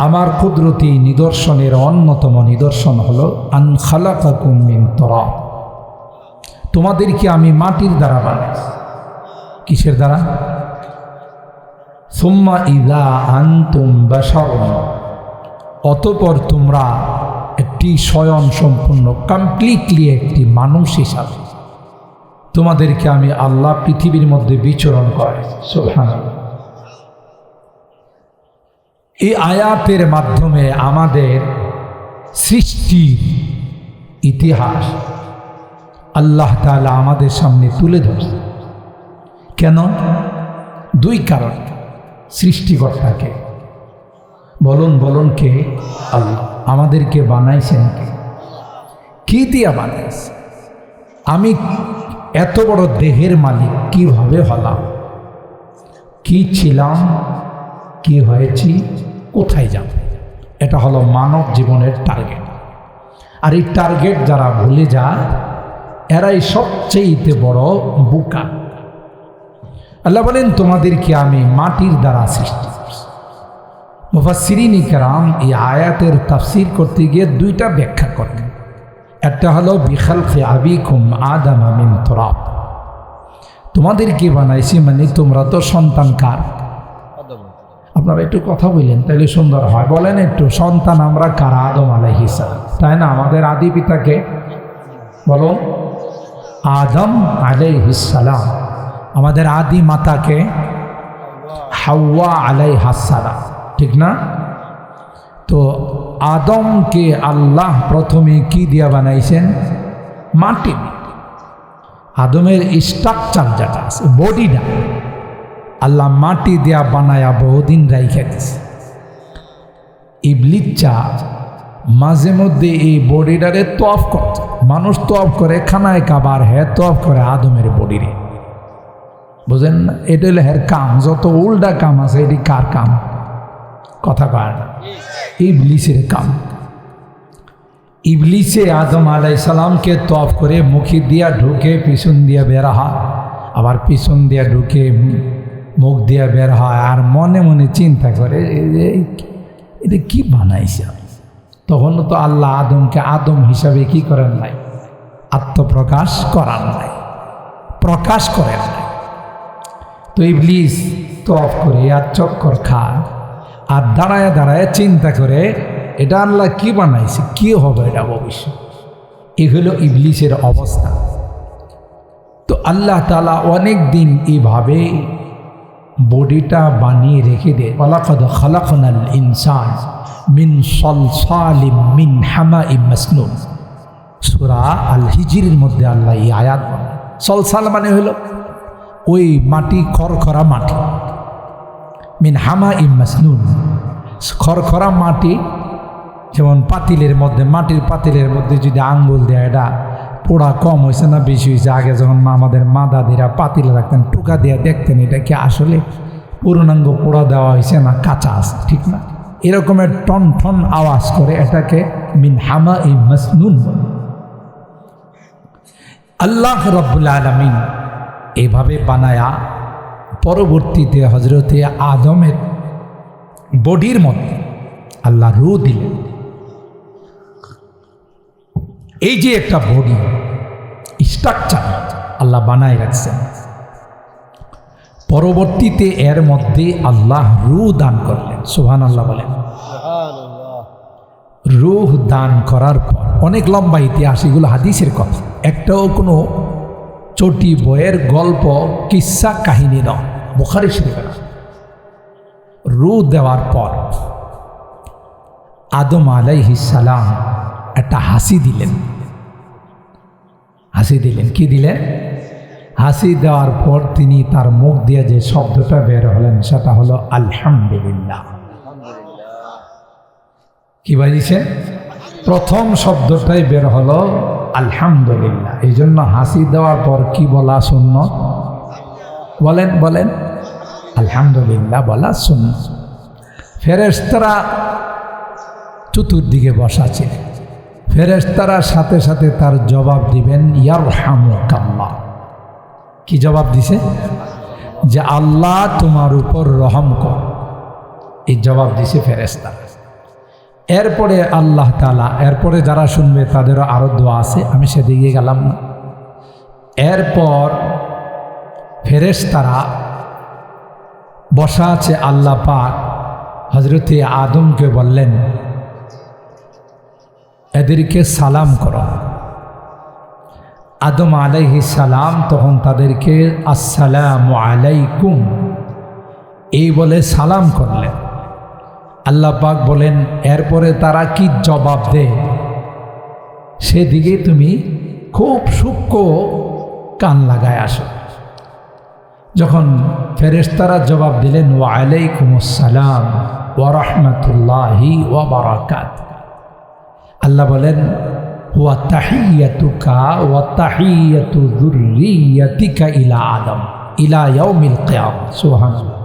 [SPEAKER 1] আমার কুদরতি নিদর্শনের অন্যতম নিদর্শন হলো আন খালাকাকুম মিন তুরাব, তোমাদেরকে আমি মাটির দ্বারা বানাইছি। কিসের দ্বারা? সুম্মা ইযা আনতুম বাশারুন, অতঃপর তোমরা একটি স্বয়ং সম্পূর্ণ কমপ্লিটলি একটি মানুষ হিসাবে তোমাদেরকে আমি আল্লাহ পৃথিবীর মধ্যে বিচরণ করাই। সুবহানাল্লাহ। এই আয়াতের মাধ্যমে আমাদের সৃষ্টির ইতিহাস আল্লাহ তাআলা আমাদের সামনে তুলে ধরছে। কেন? 2 কারণ। সৃষ্টিকর্তাকে বলুন কে? আল্লাহ। আমাদেরকে বানাইছেন কে? কি দিয়া বানাইছে? আমি এত বড় দেহের মালিক কিভাবে হলাম? কি ছিলাম, কি হয়েছি, কোথায় যাব? এটা হলো মানব জীবনের টার্গেট। আর এই টার্গেট যারা ভুলে যায় এরাই সবচেয়ে বড় বোকা। আল্লাহ বলেন, তোমাদেরকে আমি মাটির দ্বারা সৃষ্টি করছি। মুফাসসিরিন ইকরাম এই আয়াতের তাফসীর করতে গিয়ে 2টা ব্যাখ্যা করেন। একটা হলো বিখালকি আবিকুম আদম মিন তুরাব, তোমাদেরকে বানাইছি মানে তোমরা তো সন্তান কার? আপনারা একটু কথা বললেন তাহলে সুন্দর হয়। বলেন একটু, সন্তান আমরা কার? আদম আলাইহিস সালাম, তাই না? আমাদের আদি পিতাকে বলুন, আদম আলাইহিস সালাম। আমাদের আদি মাতাকে হাওয়া আলাইহাস সালাম, ঠিক না? তো আদমকে আল্লাহ প্রথমে কি দিয়া বানাইছেন? মাটি। আদমের স্ট্রাকচার যেটা আছে, বডিটা আল্লাহ মাটি দিয়া বানায়া বহুদিন রাইখা দিছে। ইবলিসা মাঝে মধ্যে এই বডিটারে তওয়াফ করছে। মানুষ তওয়াফ করে খানায় কাবার, হ্যাঁ তওয়াফ করে আদমের বডিরে। বুঝেন না? এটা হলো হের কাম। যত উল্টা কাম আছে এটি কার কাম? কথা কয় না, ইবলিসের কাম। ইবলিসে আদম আলাইহিস সালামকে তওয়াফ করে মুখে দিয়া ঢুকে পিছন দিয়া বের হয়, আবার পিছন দিয়া ঢুকে মুখ দিয়া বের হয়, আর মনে মনে চিন্তা করে এটা কি বানাইছে। তখন তো আল্লাহ আদমকে আদম হিসাবে কি করেন নাই? আত্মপ্রকাশ করান নাই, প্রকাশ করেন নাই। তো ইবলিস তওয়াফ করে আর চক্কর খায়, আর দাঁড়ায় দাঁড়ায় চিন্তা করে এটা আল্লাহ কি বানাইছে, কি হবে এটা ভবিষ্যৎ। এই হলো ইবলিসের অবস্থা। তো আল্লাহ তাআলা অনেক দিন এইভাবে বডিটা বানিয়ে রেখে দেয়। ওয়ালাকাদ খালাকনাল ইনসান মিন সলসালিম মিন হামাইম মাসনুন, সূরা আল হিজরের মধ্যে আল্লাহ এই আয়াত বলেন। সলসাল মানে হলো ওই মাটি, খরখরা মাটি। মিন হামাইম মাসনুন, খরখরা মাটি। যেমন পাতিলের মধ্যে, মাটির পাতিলের মধ্যে যদি আঙ্গুল দেয়, এটা পোড়া কম হয়েছে না বেশি হয়েছে? আগে যখন আমাদের মা দাদিরা পাতিল রাখতেন, টুকা দিয়ে দেখতেন এটা কি আসলে পূর্ণাঙ্গ পোড়া দেওয়া হয়েছে না কাঁচা আছে, ঠিক না? এরকমের টন টন আওয়াজ করে, এটাকে মিন হামাইম মাসনুন। আল্লাহ রাব্বুল আলামিন এইভাবে বানায়া পরবর্তীতে হজরতে আদমের বডির মধ্যে আল্লাহ রু দিলেন। এই যে একটা বডি স্ট্রাকচার আল্লাহ বানায় রাখছেন, পরবর্তীতে এর মধ্যে আল্লাহ রু দান করলেন। সুবহানাল্লাহ বলেন।
[SPEAKER 2] সুবহানাল্লাহ।
[SPEAKER 1] রূহ দান করার পর অনেক লম্বা ইতিহাস, এগুলো হাদিসের কথা, একটাও কোনো চটি বইয়ের গল্প কিস্সা কাহিনী নয়, বুখারী শরীফের। রূহ দেওয়ার পর আদম আলাইহিস সালাম একটা হাসি দিলেন। হাসি দিলেন, কি দিলেন? হাসি দেওয়ার পর তিনি তার মুখ দিয়ে যে শব্দটা বের হলেন সেটা হলো আলহামদুলিল্লাহ। কি বাজিয়েছেন? প্রথম শব্দটাই বের হলো আলহামদুলিল্লাহ। এই জন্য হাসি দেওয়ার পর কি বলা সুন্নত? বলেন বলেন, আলহামদুলিল্লাহ বলা সুন্নত। ফেরেশতারা চতুর্দিকে বসা ছিল, ফেরেশতারা সাথে সাথে তার জবাব দিবেন ইয়ারহামুকাল্লাহ। কি জবাব দিছে? যে আল্লাহ তোমার উপর রহম কর, এই জবাব দিছে ফেরেশতারা। এরপরে আল্লাহ তাআলা, এরপরে যারা শুনবে তাদেরও আরও দোয়া আছে, আমি সেদিকে গেলাম না। এরপর ফেরেশতারা বসা আছে, আল্লাহ পাক হযরতে আদমকে বললেন এদেরকে সালাম করো। আদম আলাইহিস সালাম তখন তাদেরকে আসসালামু আলাইকুম এই বলে সালাম করলেন। আল্লাহ পাক বলেন এরপরে তারা কি জবাব দেয় সেদিকে তুমি খুব সূক্ষ্ম কান লাগায় আসো। যখন ফেরেশতারা জবাব দিলেন ওয়া আলাইকুমুস সালাম ওয়া রাহমাতুল্লাহি ওয়া বারাকাতুহু, আল্লাহ বলেন ওয়া তাহিয়াতুকা ওয়া তাহিয়াতু যুররিয়াতিকা ইলা আদম ইলা ইয়াউমিল কিয়ামah। সুবহানাল্লাহ।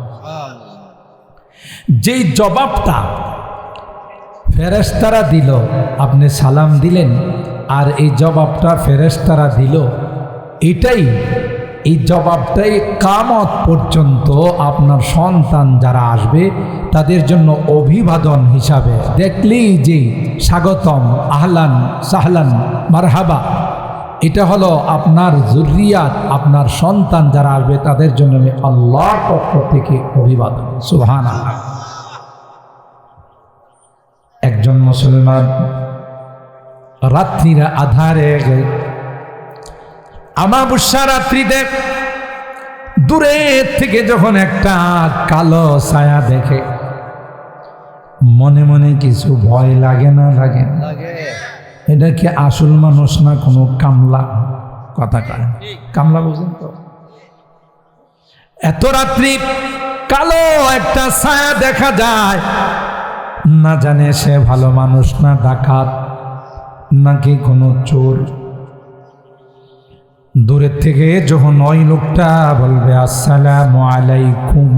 [SPEAKER 1] যেই জবাবটা ফেরেশতারা দিল, আপনি সালাম দিলেন আর এই জবাবটা ফেরেশতারা দিল, এই জবাবটাই কিয়ামত পর্যন্ত আপনার সন্তান যারা আসবে তাদের জন্য অভিবাদন হিসাবে, দেখলেই যে স্বাগতম, আহলান সাহলান মারহাবা, এটা হলো আপনার যুররিয়াত, আপনার সন্তান যারা আসবে তাদের জন্য আল্লাহর পক্ষ থেকে অভিবাদন। সুবহানাল্লাহ। একজন মুসলমান রাত্রিরা আধারে আমাবস্যা রাত্রিতে দূরে থেকে যখন একটা কালো ছায়া দেখে মনে মনে কিছু ভয় লাগে না? লাগে না? এটা কি আসল মানুষ না কোনো কামলা? কথা কয় কামলা, বুঝেন তো? এত রাত্রি কালো একটা ছায়া দেখা যায়, না জানে সে ভালো মানুষ না ডাকাত নাকি কোনো চোর। দূরের থেকে যখন ওই লোকটা বলবে আসসালামু আলাইকুম,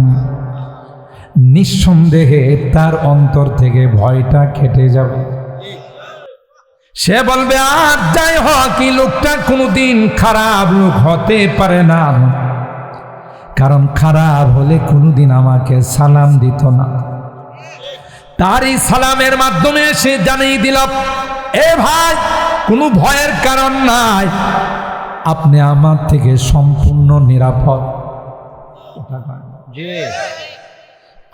[SPEAKER 1] নিঃসন্দেহে তার অন্তর থেকে ভয়টা কেটে যাবে। সে বলবে আর যাই হোক এই লোকটা কোনোদিন খারাপ লোক হতে পারে না, কারণ খারাপ হলে কোনোদিন আমাকে সালাম দিত না। তারই সালামের মাধ্যমে সে জানিয়ে দিল এ ভাই কোনো ভয়ের কারণ নাই, আপনি আমার থেকে সম্পূর্ণ নিরাপদ।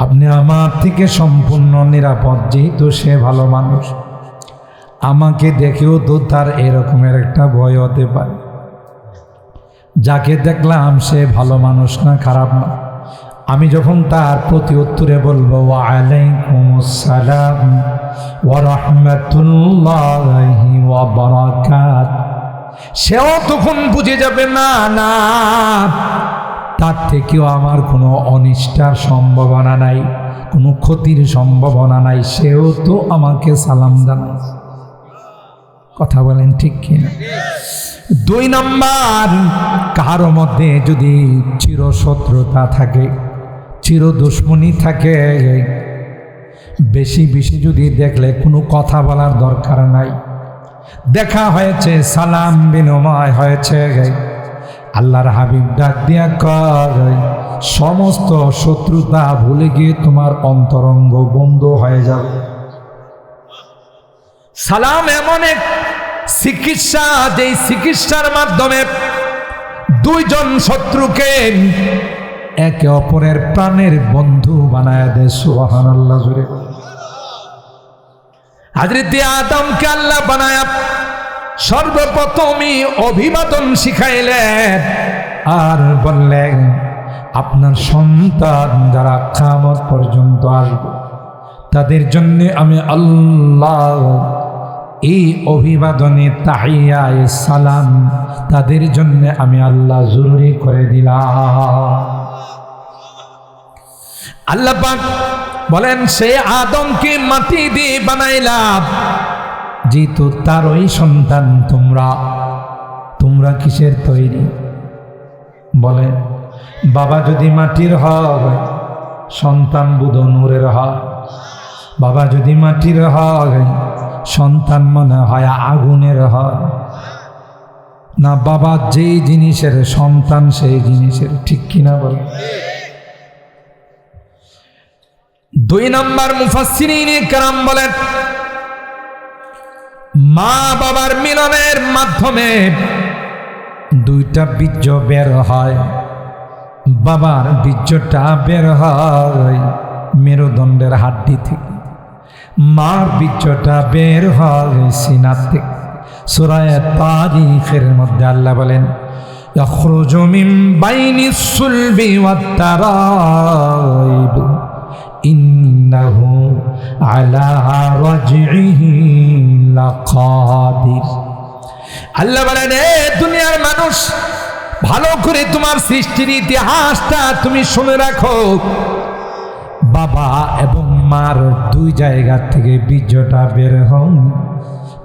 [SPEAKER 1] আপনি আমার থেকে সম্পূর্ণ নিরাপদ। যেহেতু সে ভালো মানুষ, আমাকে দেখেও তো তার এরকমের একটা ভয় হতে পারে। যাকে দেখলাম সে ভালো মানুষ না, খারাপ না, আমি যখন তার প্রতি উত্তরে বলবো ওয়া আলাইকুমুস সালাম ওয়া রাহমাতুল্লাহি ওয়া বারাকাতুহু, সেও তখন বুঝে যাবে না না তার থেকেও আমার কোনো অনিষ্টার সম্ভাবনা নাই, কোনো ক্ষতির সম্ভাবনা নাই, সেও তো আমাকে সালাম জানায়। কথা বলেন ঠিক কিনা? 2 নাম্বার, কারো মধ্যে যদি চিরশত্রুতা থাকে, চির দুশ্মনী থাকে, বেশি বেশি যদি দেখলে কোনো কথা বলার দরকার নাই, দেখা হয়েছে সালাম বিনিময় হয়েছে, আল্লাহর হাবিব ডাক দিয়া কয় সমস্ত শত্রুতা ভুলে গিয়ে তোমার অন্তরঙ্গ বন্ধু হয়ে যাবে। সালাম এমন এক চিকিৎসা, যেই চিকিৎসার মাধ্যমে দুইজন শত্রুকে একে অপরের প্রাণের বন্ধু বানায় দেয়। সুবহানাল্লাহ জোরে। হযরত আদমকে আল্লাহ বানায় সর্বপ্রথমই অভিবাদন শিখাইলেন আর বললেন, আপনার সন্তান যারা কিয়ামত পর্যন্ত আসবে তাদের জন্য আমি আল্লাহ এই অভিবাদনে তাহিয়ায়ে সালাম তাদের জন্য আমি আল্লাহ জরুরি করে দিলাম। আল্লাহ পাক বলেন, সে আদমকে মাটি দিয়ে বানাইলাম, যেহেতু তার ওই সন্তান তোমরা কিসের তৈরি? বলে, বাবা যদি মাটির হয় সন্তান বুধ নূরের হয়, বাবা যদি মাটির হয় সন্তান মনে হয় আগুনের হয় না। বাবা যেই জিনিসের সন্তান সেই জিনিসের, ঠিক কিনা বলে? 2 নম্বর মুফাসসিরিনে কেরাম বলেন, মা বাবার মিলনের মাধ্যমে 2টা বীর্য বের হয়। বাবার বীর্যটা বের হয় মেরুদণ্ডের হাড্ডি থেকে, মার বীর্যটা বের হয় সিনা থেকে। সূরা তারিখের মধ্যে আল্লাহ বলেন, ইয়াখরুজু মিন বাইনিস সুলবি ওয়াত তারাইব ইন্নাহু আলা রাজইহি লাকাদির। আল্লাহ বলেন, এ দুনিয়ার মানুষ, ভালো করে তোমার সৃষ্টির ইতিহাসটা তুমি শুনে রাখো। বাবা এবং মার 2 জায়গা থেকে বীর্যটা বের হন,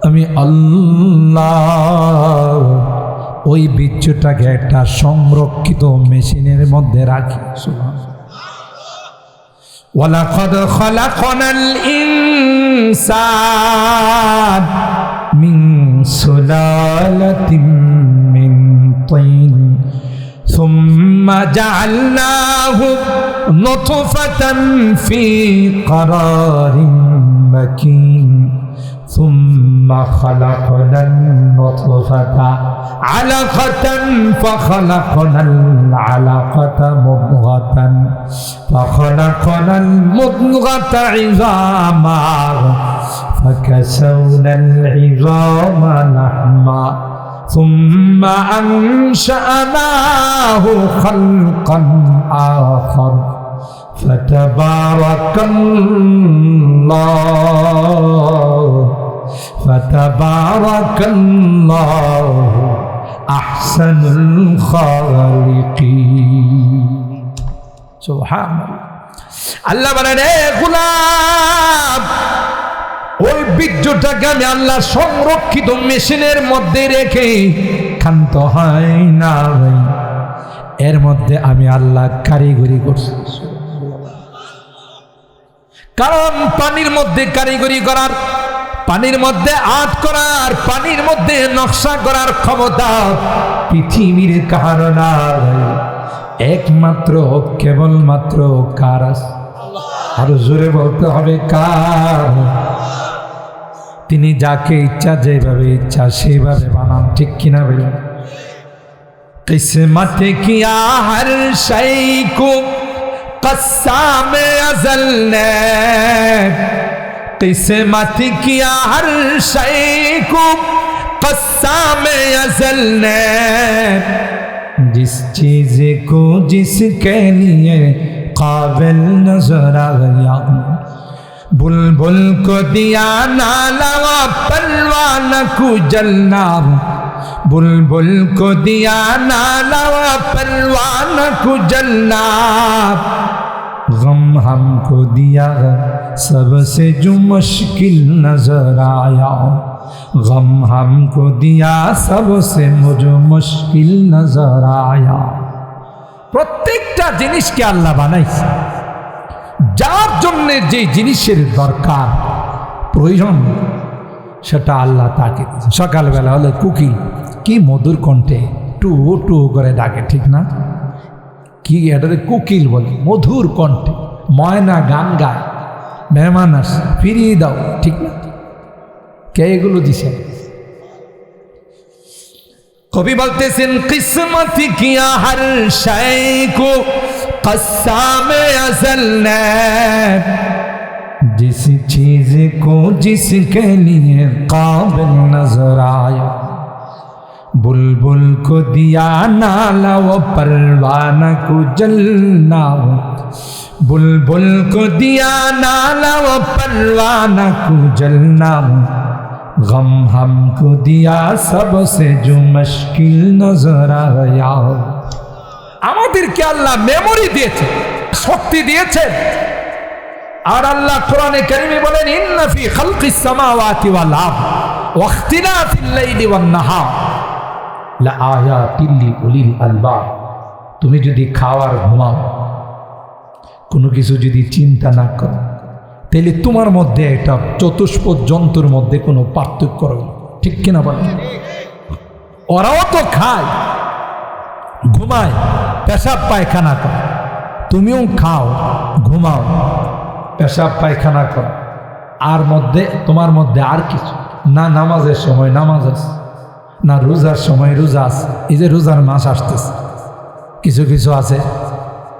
[SPEAKER 1] আমি আল্লাহ ওই বীর্যটাকে একটা সংরক্ষিত মেশিনের মধ্যে রাখি। ওয়ালাকাদ খালাকনাল ইনসান মিন সুলালাতিন মিন তিন সুম্মা জাআলনাহু নুতফাতান ফি ক্বারারিন মাকিন সুম্মা খালাকনান নুতফাতা আলাকাতান ফাখালাকনাল আলাকাতা মুদগাতান ফাখালাকনাল মুদগাতা ইযামা ফাকাসাওনাল ইযামা লাহমা ثم أنشأناه خلقا آخر فتبارك الله أحسن الخالقين سبحان الله আল্লাহ বলেন, এ গোলাম, ওই বীর্যটাকে আমি আল্লাহ সংরক্ষিত মেশিনের মধ্যে রেখে ক্ষান্ত হয় না, এর মধ্যে আমি আল্লাহ কারিগরি করছি। কারণ পানির মধ্যে কারিগরি করার, পানির মধ্যে আর্ট করার, পানির মধ্যে নকশা করার ক্ষমতা পৃথিবীর কারো নাই, একমাত্র কেবলমাত্র কার আছে? আরো জোরে বলতে হবে, কার? তিনি যাকে ইচ্ছা যেভাবে ইচ্ছা সেইভাবে বানান, ঠিক কিনা ভাই? কিসমত কিয়া হর শৈ কো কসাম আজল নে, কিসমত কিয়া হর শৈ কো কসাম আজল নে, जिस चीज को जिसके लिए काबिल नजर आया, बुलबुल को दिया नाला परवान को जलना, बुलबुल को दिया नाला परवान को जलना, गम हमको दिया सबसे जो मुश्किल नजर आया, गम हमको दिया सबसे मुझे मुश्किल नजर आया। প্রত্যেকটা জিনিসকে আল্লাহ বানাইছে, যার জন্য যে জিনিসের দরকার প্রয়োজন সেটা আল্লাহ তাকে দিয়েছে। সকালবেলা হলে কুকি কি মধুর কণ্ঠে টু টু করে ডাকে, ঠিক না? কি এটাতে কোকিল বলে, মধুর কণ্ঠে ময়না গান গায়, মেহমান আসে ফিরিয়ে দাও, ঠিক না? কে এগুলো দিছেন? কবি বলতেছেন কিসমত কিয়া হর শাই কো কসামে अज़ल ने जिस चीज को जिसके लिए काबिल नजर आया बुलबुल को दिया नाला वो परवाना को जलना बुलबुल को दिया नाला वो परवाना को जलना गम हमको दिया सबसे जो मुश्किल नजर आया। আমাদেরকে আল্লাহ মেমোরি দিয়েছে, শক্তি দিয়েছে। আর আল্লাহ কোরআনে কারিমে বলেন ইন্না ফি খালকিস সামাওয়াতি ওয়াল আরদ ওয়া ইখতিলাফিল লাইলি ওয়ান নাহার লা আয়াতিল লিউলিল আলবাব। তুমি যদি খাওয়ার ঘুমাও, কোনো কিছু যদি চিন্তা না করো, তাহলে তোমার মধ্যে একটা চতুষ্পদ জন্তুর মধ্যে কোনো পার্থক্য রইল, ঠিক কিনা বলেন? ওরাও তো খায়, ঘুমায়, পেশাব পায়খানা করে, তুমিও খাও, ঘুমাও, পেশাব পায়খানা করো, আর মধ্যে তোমার মধ্যে আর কিছু না, নামাজের সময় নামাজ আছে, না রোজার সময় রোজা আছে। এই যে রোজার মাস আসতেছে, কিছু কিছু আছে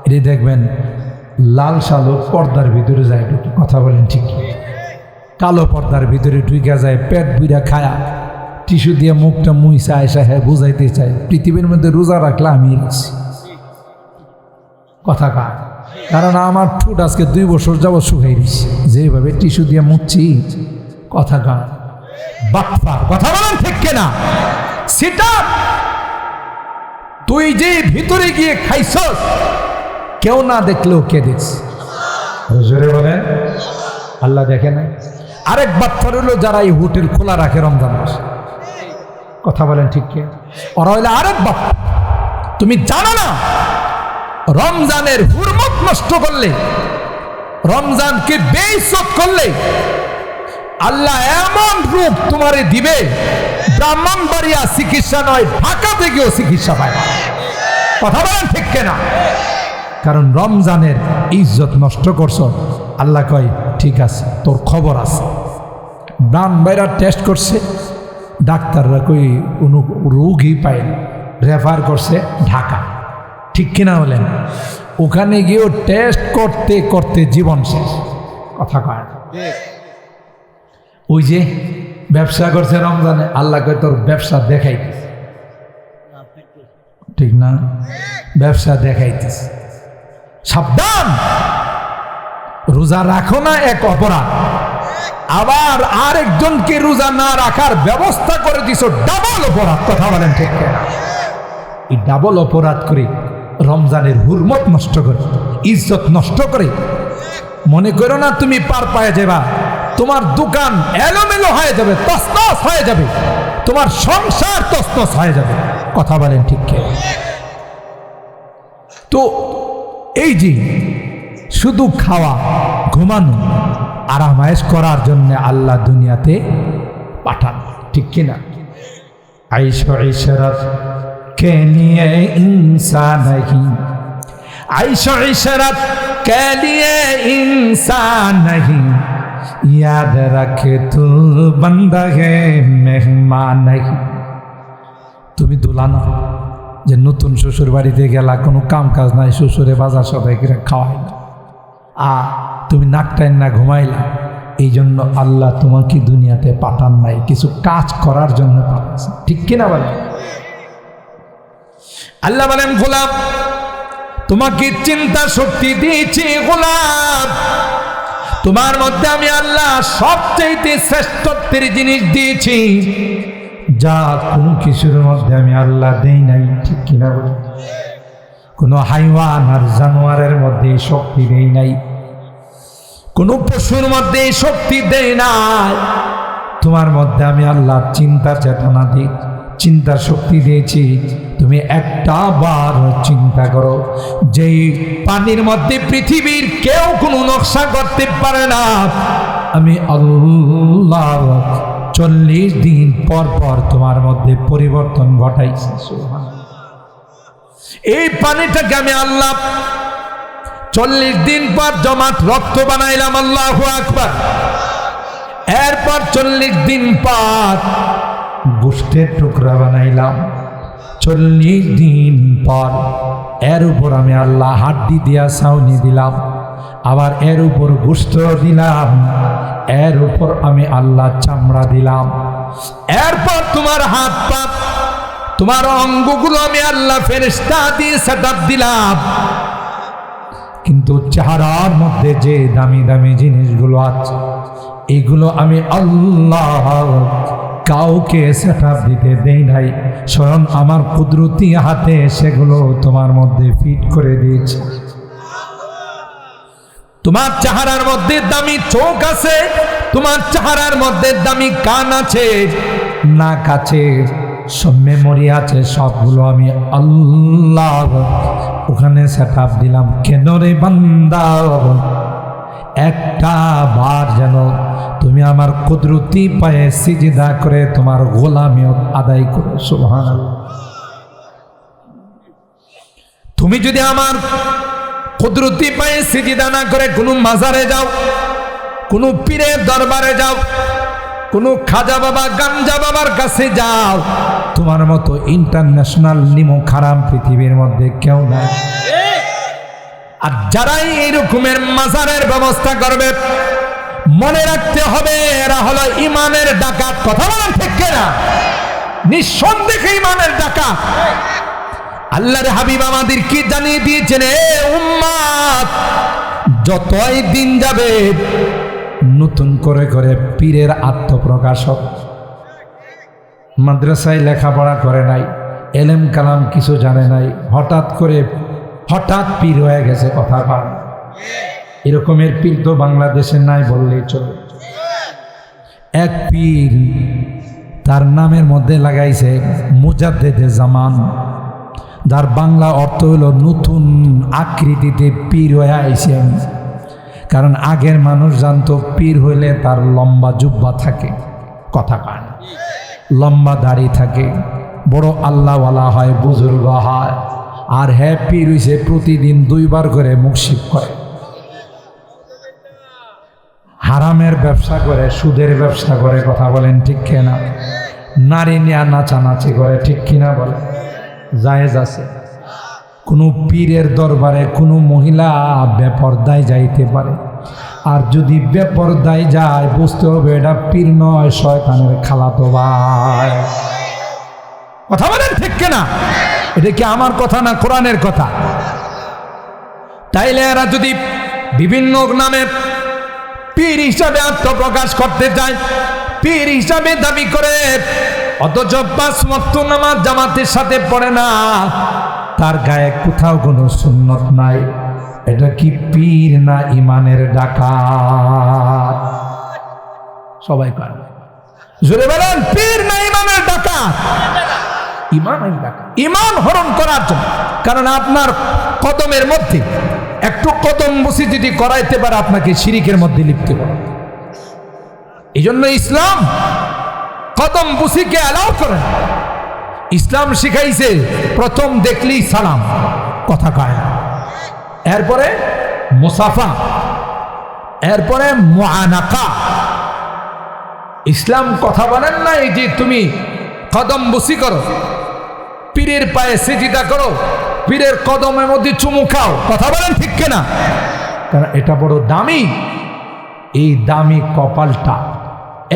[SPEAKER 1] এটি দেখবেন লাল শালো পর্দার ভিতরে যায় ঢুকে, কথা বলেন ঠিক, কালো পর্দার ভিতরে ঢুকে যায়, পেট বুড়া খায়া টিস্যু দিয়ে মুখটা মুইসা এসা হ্যাঁ বুঝাইতে চাই পৃথিবীর মধ্যে রোজা রাখলে আমি রাখছি, কথা কা। কারণ আমার ঠোঁট আজকে 2 বছর যাবত শুকাই দিচ্ছি, যেভাবে টিস্যু দিয়ে মুছছি, কথা কা বাটফার, কথা বলেন ঠিক কিনা? সেটা তুই যে ভিতরে গিয়ে খাইছস, কেউ না দেখলেও কে দেখছে? জোরে বলেন আল্লাহ দেখে না? আরেক বাটফার হলো যারা এই হোটেল খোলা রাখে রমজান মাসে, কথা বলেন ঠিক কি? ওরা হইলে আরেক বাটফার। তুমি জানো না রমজানের হুরমত নষ্ট করলে, রমজানকে বেইজ্জত করলে আল্লাহ এমন রূপ তোমারে দিবে, ব্রাহ্মণবাড়িয়া চিকিৎসা নয়, ঢাকা থেকেও চিকিৎসা পায় না, কথা বলেন ঠিক কিনা? কারণ রমজানের ইজ্জত নষ্ট করছো। আল্লাহ কয় ঠিক আছে, তোর খবর আছে। ব্রাহ্মণবাড়িয়া টেস্ট করছে, ডাক্তাররা কই কোনো রোগই পায় না, রেফার করছে ঢাকা, ঠিক কিনা বলেন? ওখানে গিয়েও টেস্ট করতে করতে জীবন শেষ, কথা কয় না? ওই যে ব্যবসা করছে রমজানে, আল্লাহ কয় তোর ব্যবসা দেখাইতেছে, ঠিক না? ব্যবসা দেখাইতেছে, সাবধান, রোজা রাখো না এক অপরাধ, আবার আরেকজনকে রোজা না রাখার ব্যবস্থা করে দিছো, ডাবল অপরাধ, কথা বলেন ঠিক না? এই ডাবল অপরাধ করে রমজানের হুরমত নষ্ট করে, ইজ্জত নষ্ট করে। মনে করো না তুমি পার পায়ে যাবা, তোমার দোকান এলোমেলো হয়ে যাবে, তছনছ হয়ে যাবে, তোমার সংসার তছনছ হয়ে যাবে, কথা বলেন ঠিক কি? তো এই যে শুধু খাওয়া, ঘুমানো, আরামায়েশ করার জন্য আল্লাহ দুনিয়াতে পাঠান, ঠিক কিনা? আইশ ইশরাত কে লিয়ে ইনসান नहीं, आइश इशरत के लिए इंसान नहीं, याद रखे तू बंदा है मेहमान नहीं। তুমি দুলানা যে নতুন শ্বশুর বাড়িতে গেলা, কোনো কাম কাজ নাই, শ্বশুরে বাজার সদাই করে খাওয়াই না, তুমি নাক টাইন না ঘুমাইলা, এই জন্য আল্লাহ তোমাকে দুনিয়াতে পাঠান নাই, কিছু কাজ করার জন্য পাঠাচ্ছে, ঠিক কিনা বলেন? আল্লাহ বলেন গোলাম তোমাকে চিন্তা শক্তি দিয়েছি, গোলাম তোমার মধ্যে আমি আল্লাহ সবচেয়ে শ্রেষ্ঠত্বের জিনিস দিয়েছি, যা কোনো কিছুর মধ্যে আমি আল্লাহ দেই নাই, ঠিক কিনা বলেন? কোনো হাইওয়ান আর জানোয়ারের মধ্যে শক্তি দেই নাই, কোনো পশুর মধ্যে শক্তি দেই নাই, তোমার মধ্যে আমি আল্লাহ চিন্তার চেতনা দিই, চিন্তার শক্তি দিয়েছি। তুমি একটা বার চিন্তা করো, যেই পানির মধ্যে পৃথিবীর কেউ কোনো নকশা করতে পারে না, আমি আল্লাহ 40 দিন পর পর তোমার মধ্যে পরিবর্তন ঘটাইছি। এই পানিটাকে আমি আল্লাহ 40 দিন পর জমাট রক্ত বানাইলাম, আল্লাহু আকবার। এরপর 40 দিন পর গোশতের টুকরা বানাইলাম। 40 দিন পর এর উপর আমি আল্লাহ হাড্ডি দিয়া ছাউনি দিলাম, আবার এর উপর গোশত দিলাম, এর উপর আমি আল্লাহ চামড়া দিলাম। এরপর তোমার হাত পা তোমার অঙ্গগুলো আমি আল্লাহ ফেরেশতা দিয়ে সেটআপ দিলাম। কিন্তু চেহারার মধ্যে যে দামি দামি জিনিসগুলো আছে এগুলো আমি আল্লাহ কাউকে সেটআপ দিতে দেই নাই, স্বয়ং আমার কুদরতি হাতে সেগুলো তোমার মধ্যে ফিট করে দিয়েছি। তোমার চেহারার মধ্যে দামি চোখ আছে, তোমার চেহারার মধ্যে দামি কান আছে, নাক আছে, সব মেমোরি আছে, সবগুলো আমি আল্লাহ ওখানে সেটআপ দিলাম। কেন রে বান্দা, একটা বার যেন তুমি আমার কুদরতি পায়ে সিজদা করে তোমার গোলামিয়ত আদায় করো। সুবহানাল্লাহ। তুমি যদি আমার কুদরতি পায়ে সিজদা না করে কোনো মাজারে যাও, কোনো পীরের দরবারে যাও, কোনো খাজা বাবা গাঞ্জা বাবার কাছে যাও, তোমার মতো ইন্টারন্যাশনাল নিমক হারাম পৃথিবীর মধ্যে কেউ নাই। আর যারাই এই রকমের মাজারের ব্যবস্থা করবে মনে রাখতে হবে এরা হলো ইমানের ডাকাত। কথা বলেন ঠিক কিনা? নিঃসন্দেহে ইমানের ডাকাত। আল্লাহর হাবিব আমাদের কি জানিয়ে দিয়েছেন, এ উম্মত যতই দিন যাবে নতুন করে করে পীরের আত্মপ্রকাশ হবে। মাদ্রাসায় লেখাপড়া করে নাই, এলেম কালাম কিছু জানে নাই, হঠাৎ পীর হয়ে গেছে। কথা পান এরকমের পীর তো বাংলাদেশে নাই বললেই চলে। এক পীর তার নামের মধ্যে লাগাইছে মুজাদ্দেদে জামান, যার বাংলা অর্থ হলো নতুন আকৃতিতে পীর হয়ে আইছেন। কারণ আগের মানুষ জানতো পীর হইলে তার লম্বা জুব্বা থাকে, কথা পান, লম্বা দাড়ি থাকে, বড় আল্লাহওয়ালা হয়, বুজুর্গ হয়। আর হ্যাঁ, পীর হইছে প্রতিদিন 2 বার করে মুখশিফ করে, হারামের ব্যবসা করে, সুদের ব্যবসা করে। কথা বলেন ঠিক কিনা? নারী নিয়ে নাচানাচি করে, ঠিক কিনা বলে? জায়েজ আছে? কোনো পীরের দরবারে কোনো মহিলা বেপরদায় যাইতে পারে, আর যদি বেপরদায় যায় বুঝতে হবে এটা পীর নয়, শয়তানের খালাতো ভাই। কথা বলেন ঠিক কিনা? এটা কি আমার কথা না কোরআনের কথা? তাইলে এরা যদি বিভিন্ন নামে পীর হিসাবে আত্মপ্রকাশ করতে চায়, পীর হিসাবে দাবি করে, অথচ 5 ওয়াক্ত নামাজ জামাতের সাথে পড়ে না, তার গায়ে কোথাও কোনো সুন্নত নাই, এটা কি পীর না ইমানের ডাকাত? সবাই কয় জোরে বলেন, পীর না ইমানের ডাকাত? ইমানের ডাকাত, ইমান হরণ করার জন্য। কারণ আপনার কদমের মধ্যে একটু কদম বসি যদি করাইতে পারে আপনাকে শিরিকের মধ্যে লিপ্ত করে। এই জন্য ইসলাম কদম বসিকে অ্যালাউ করে। ইসলাম শিখাইছে প্রথম দেখলেই সালাম, কথা কয়, এরপরে মুসাফা, এরপরে মুআনাকা। ইসলাম কথা বলেন না এই যে তুমি কদম বসি করো, পীরের পায়ে সিজদা করো, পীরের কদমের মধ্যে চুমু খাও। কথা বলেন ঠিক কিনা? কারণ এটা বড় দামি। এই দামি কপালটা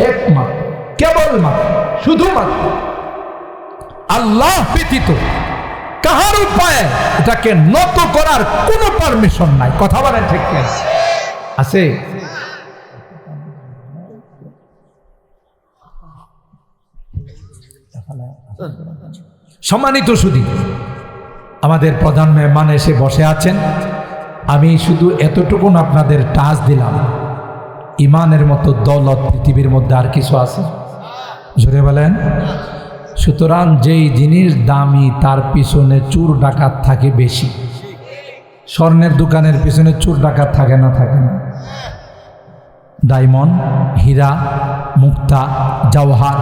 [SPEAKER 1] একমাত্র, কেবলমাত্র, শুধুমাত্র আল্লাহ ব্যতীত কাহার উপায়ে এটাকে নত করার কোনো পারমিশন নাই। কথা বলেন ঠিক কিনা? আছে? সম্মানিত সুধী, আমাদের প্রধান মেহমান এসে বসে আছেন। আমি শুধু এতটুকু আপনাদের টাচ দিলাম, ইমানের মতো দৌলত পৃথিবীর মধ্যে আর কিছু আছে? জোরে বলেন। সুতরাং যেই জিনিস দামি তার পিছনে চোর ডাকাত থাকে বেশি। স্বর্ণের দোকানের পিছনে চোর ডাকাত থাকে না? থাকে না? ডায়মন্ড, হীরা, মুক্তা, জওহার,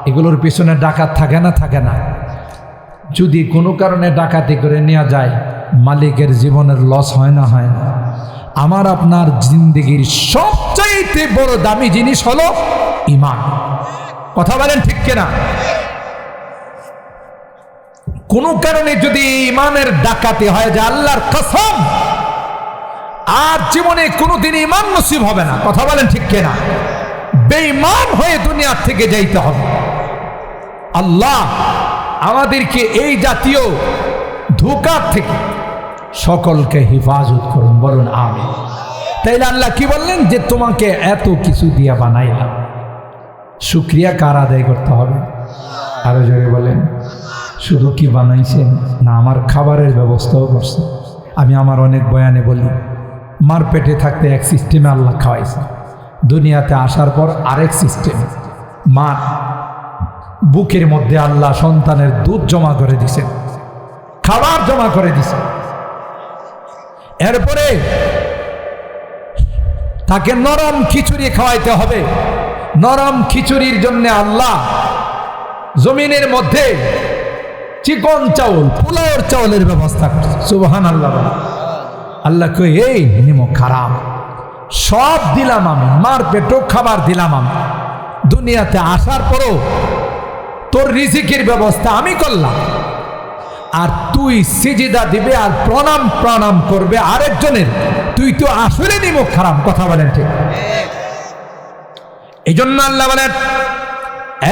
[SPEAKER 1] এগুলোর পিছনে ডাকাত থাকে না? থাকে না? যদি কোনো কারণে ডাকাতি করে নেওয়া যায়, মালিকের জীবনের লস হয় না? হয় না? আমার আপনার জিন্দেগির সবচেয়ে সবচেয়ে বড় দামি জিনিস হলো ঈমান। কথা বলেন ঠিক কিনা? কোন কারণে যদি ঈমানের ডাকাতি হয়, যে আল্লাহর কসম আর জীবনে কোনোদিন ঈমান নসিব হবে না, কথা বলেন ঠিক কিনা? বেঈমান হয়ে দুনিয়া থেকে যাইতে হবে। আল্লাহ আমাদেরকে এই জাতীয় ধোঁকা থেকে সকলকে হেফাজত করুন, বলুন আমিন। তাইলে আল্লাহ কি বললেন? যে তোমাকে এত কিছু দিয়া বানাইলাম, শুকরিয়া কার আদায় করতে হবে? আরো জোরে বলেন। শুধু কি বানাইছেন না, আমার খাবারের ব্যবস্থাও করছে। আমি আমার অনেক বয়ানে বলি, মার পেটে থাকতে এক সিস্টেমে আল্লাহ খাওয়াইছে, দুনিয়াতে আসার পর আরেক সিস্টেম। মা বুকের মধ্যে আল্লাহ সন্তানের দুধ জমা করে দিছেন, খাবার জমা করে দিছেন। এরপরে তাকে নরম খিচুড়ি খাওয়াইতে হবে। নরম খিচুড়ির জন্য আল্লাহ জমিনের মধ্যে চিকন চাউল, পোলাওর চাউলের ব্যবস্থা করছে। সুবহানাল্লাহ। আল্লাহ কই, এই নিমো খারাপ, সব দিলাম আমি, মার পেটও খাবার দিলাম আমি, দুনিয়াতে আসার পরও তোর রিজিকের ব্যবস্থা আমি করলাম, আর তুই সিজদা দিবে আর প্রণাম করবে আরেকজনের, তুই তো আসলে নিমো খারাপ। কথা বলেন ঠিক? এই জন্য আল্লাহ বলেন,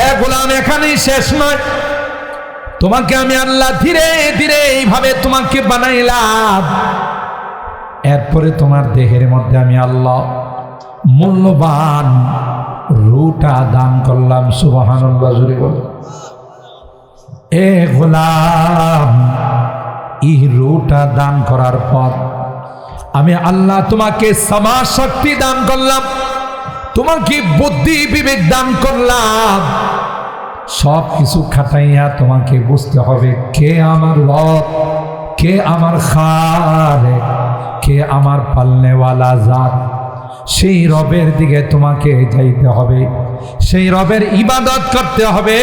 [SPEAKER 1] এ গোলাম এখানেই শেষ নয়, তোমাকে আমি আল্লাহ ধীরে ধীরে এইভাবে তোমাকে বানাইলাম। এরপরে তোমার দেহের মধ্যে আমি আল্লাহ মূল্যবান রুটা দান করলাম। সুবহানাল্লাহ, জোরে বলো। এ গোলাম, এই রুটা দান করার পর আমি আল্লাহ তোমাকে সমাজ শক্তি দান করলাম, তোমাকে বুদ্ধি বিবেক দান করলাম। সব কিছু খাটাইয়া তোমাকে বুঝতে হবে কে আমার রব, কে আমার খালেক, কে আমার পালনেওয়ালা জাত। সেই রবের দিকে তোমাকে যাইতে হবে, সেই রবের ইবাদত করতে হবে।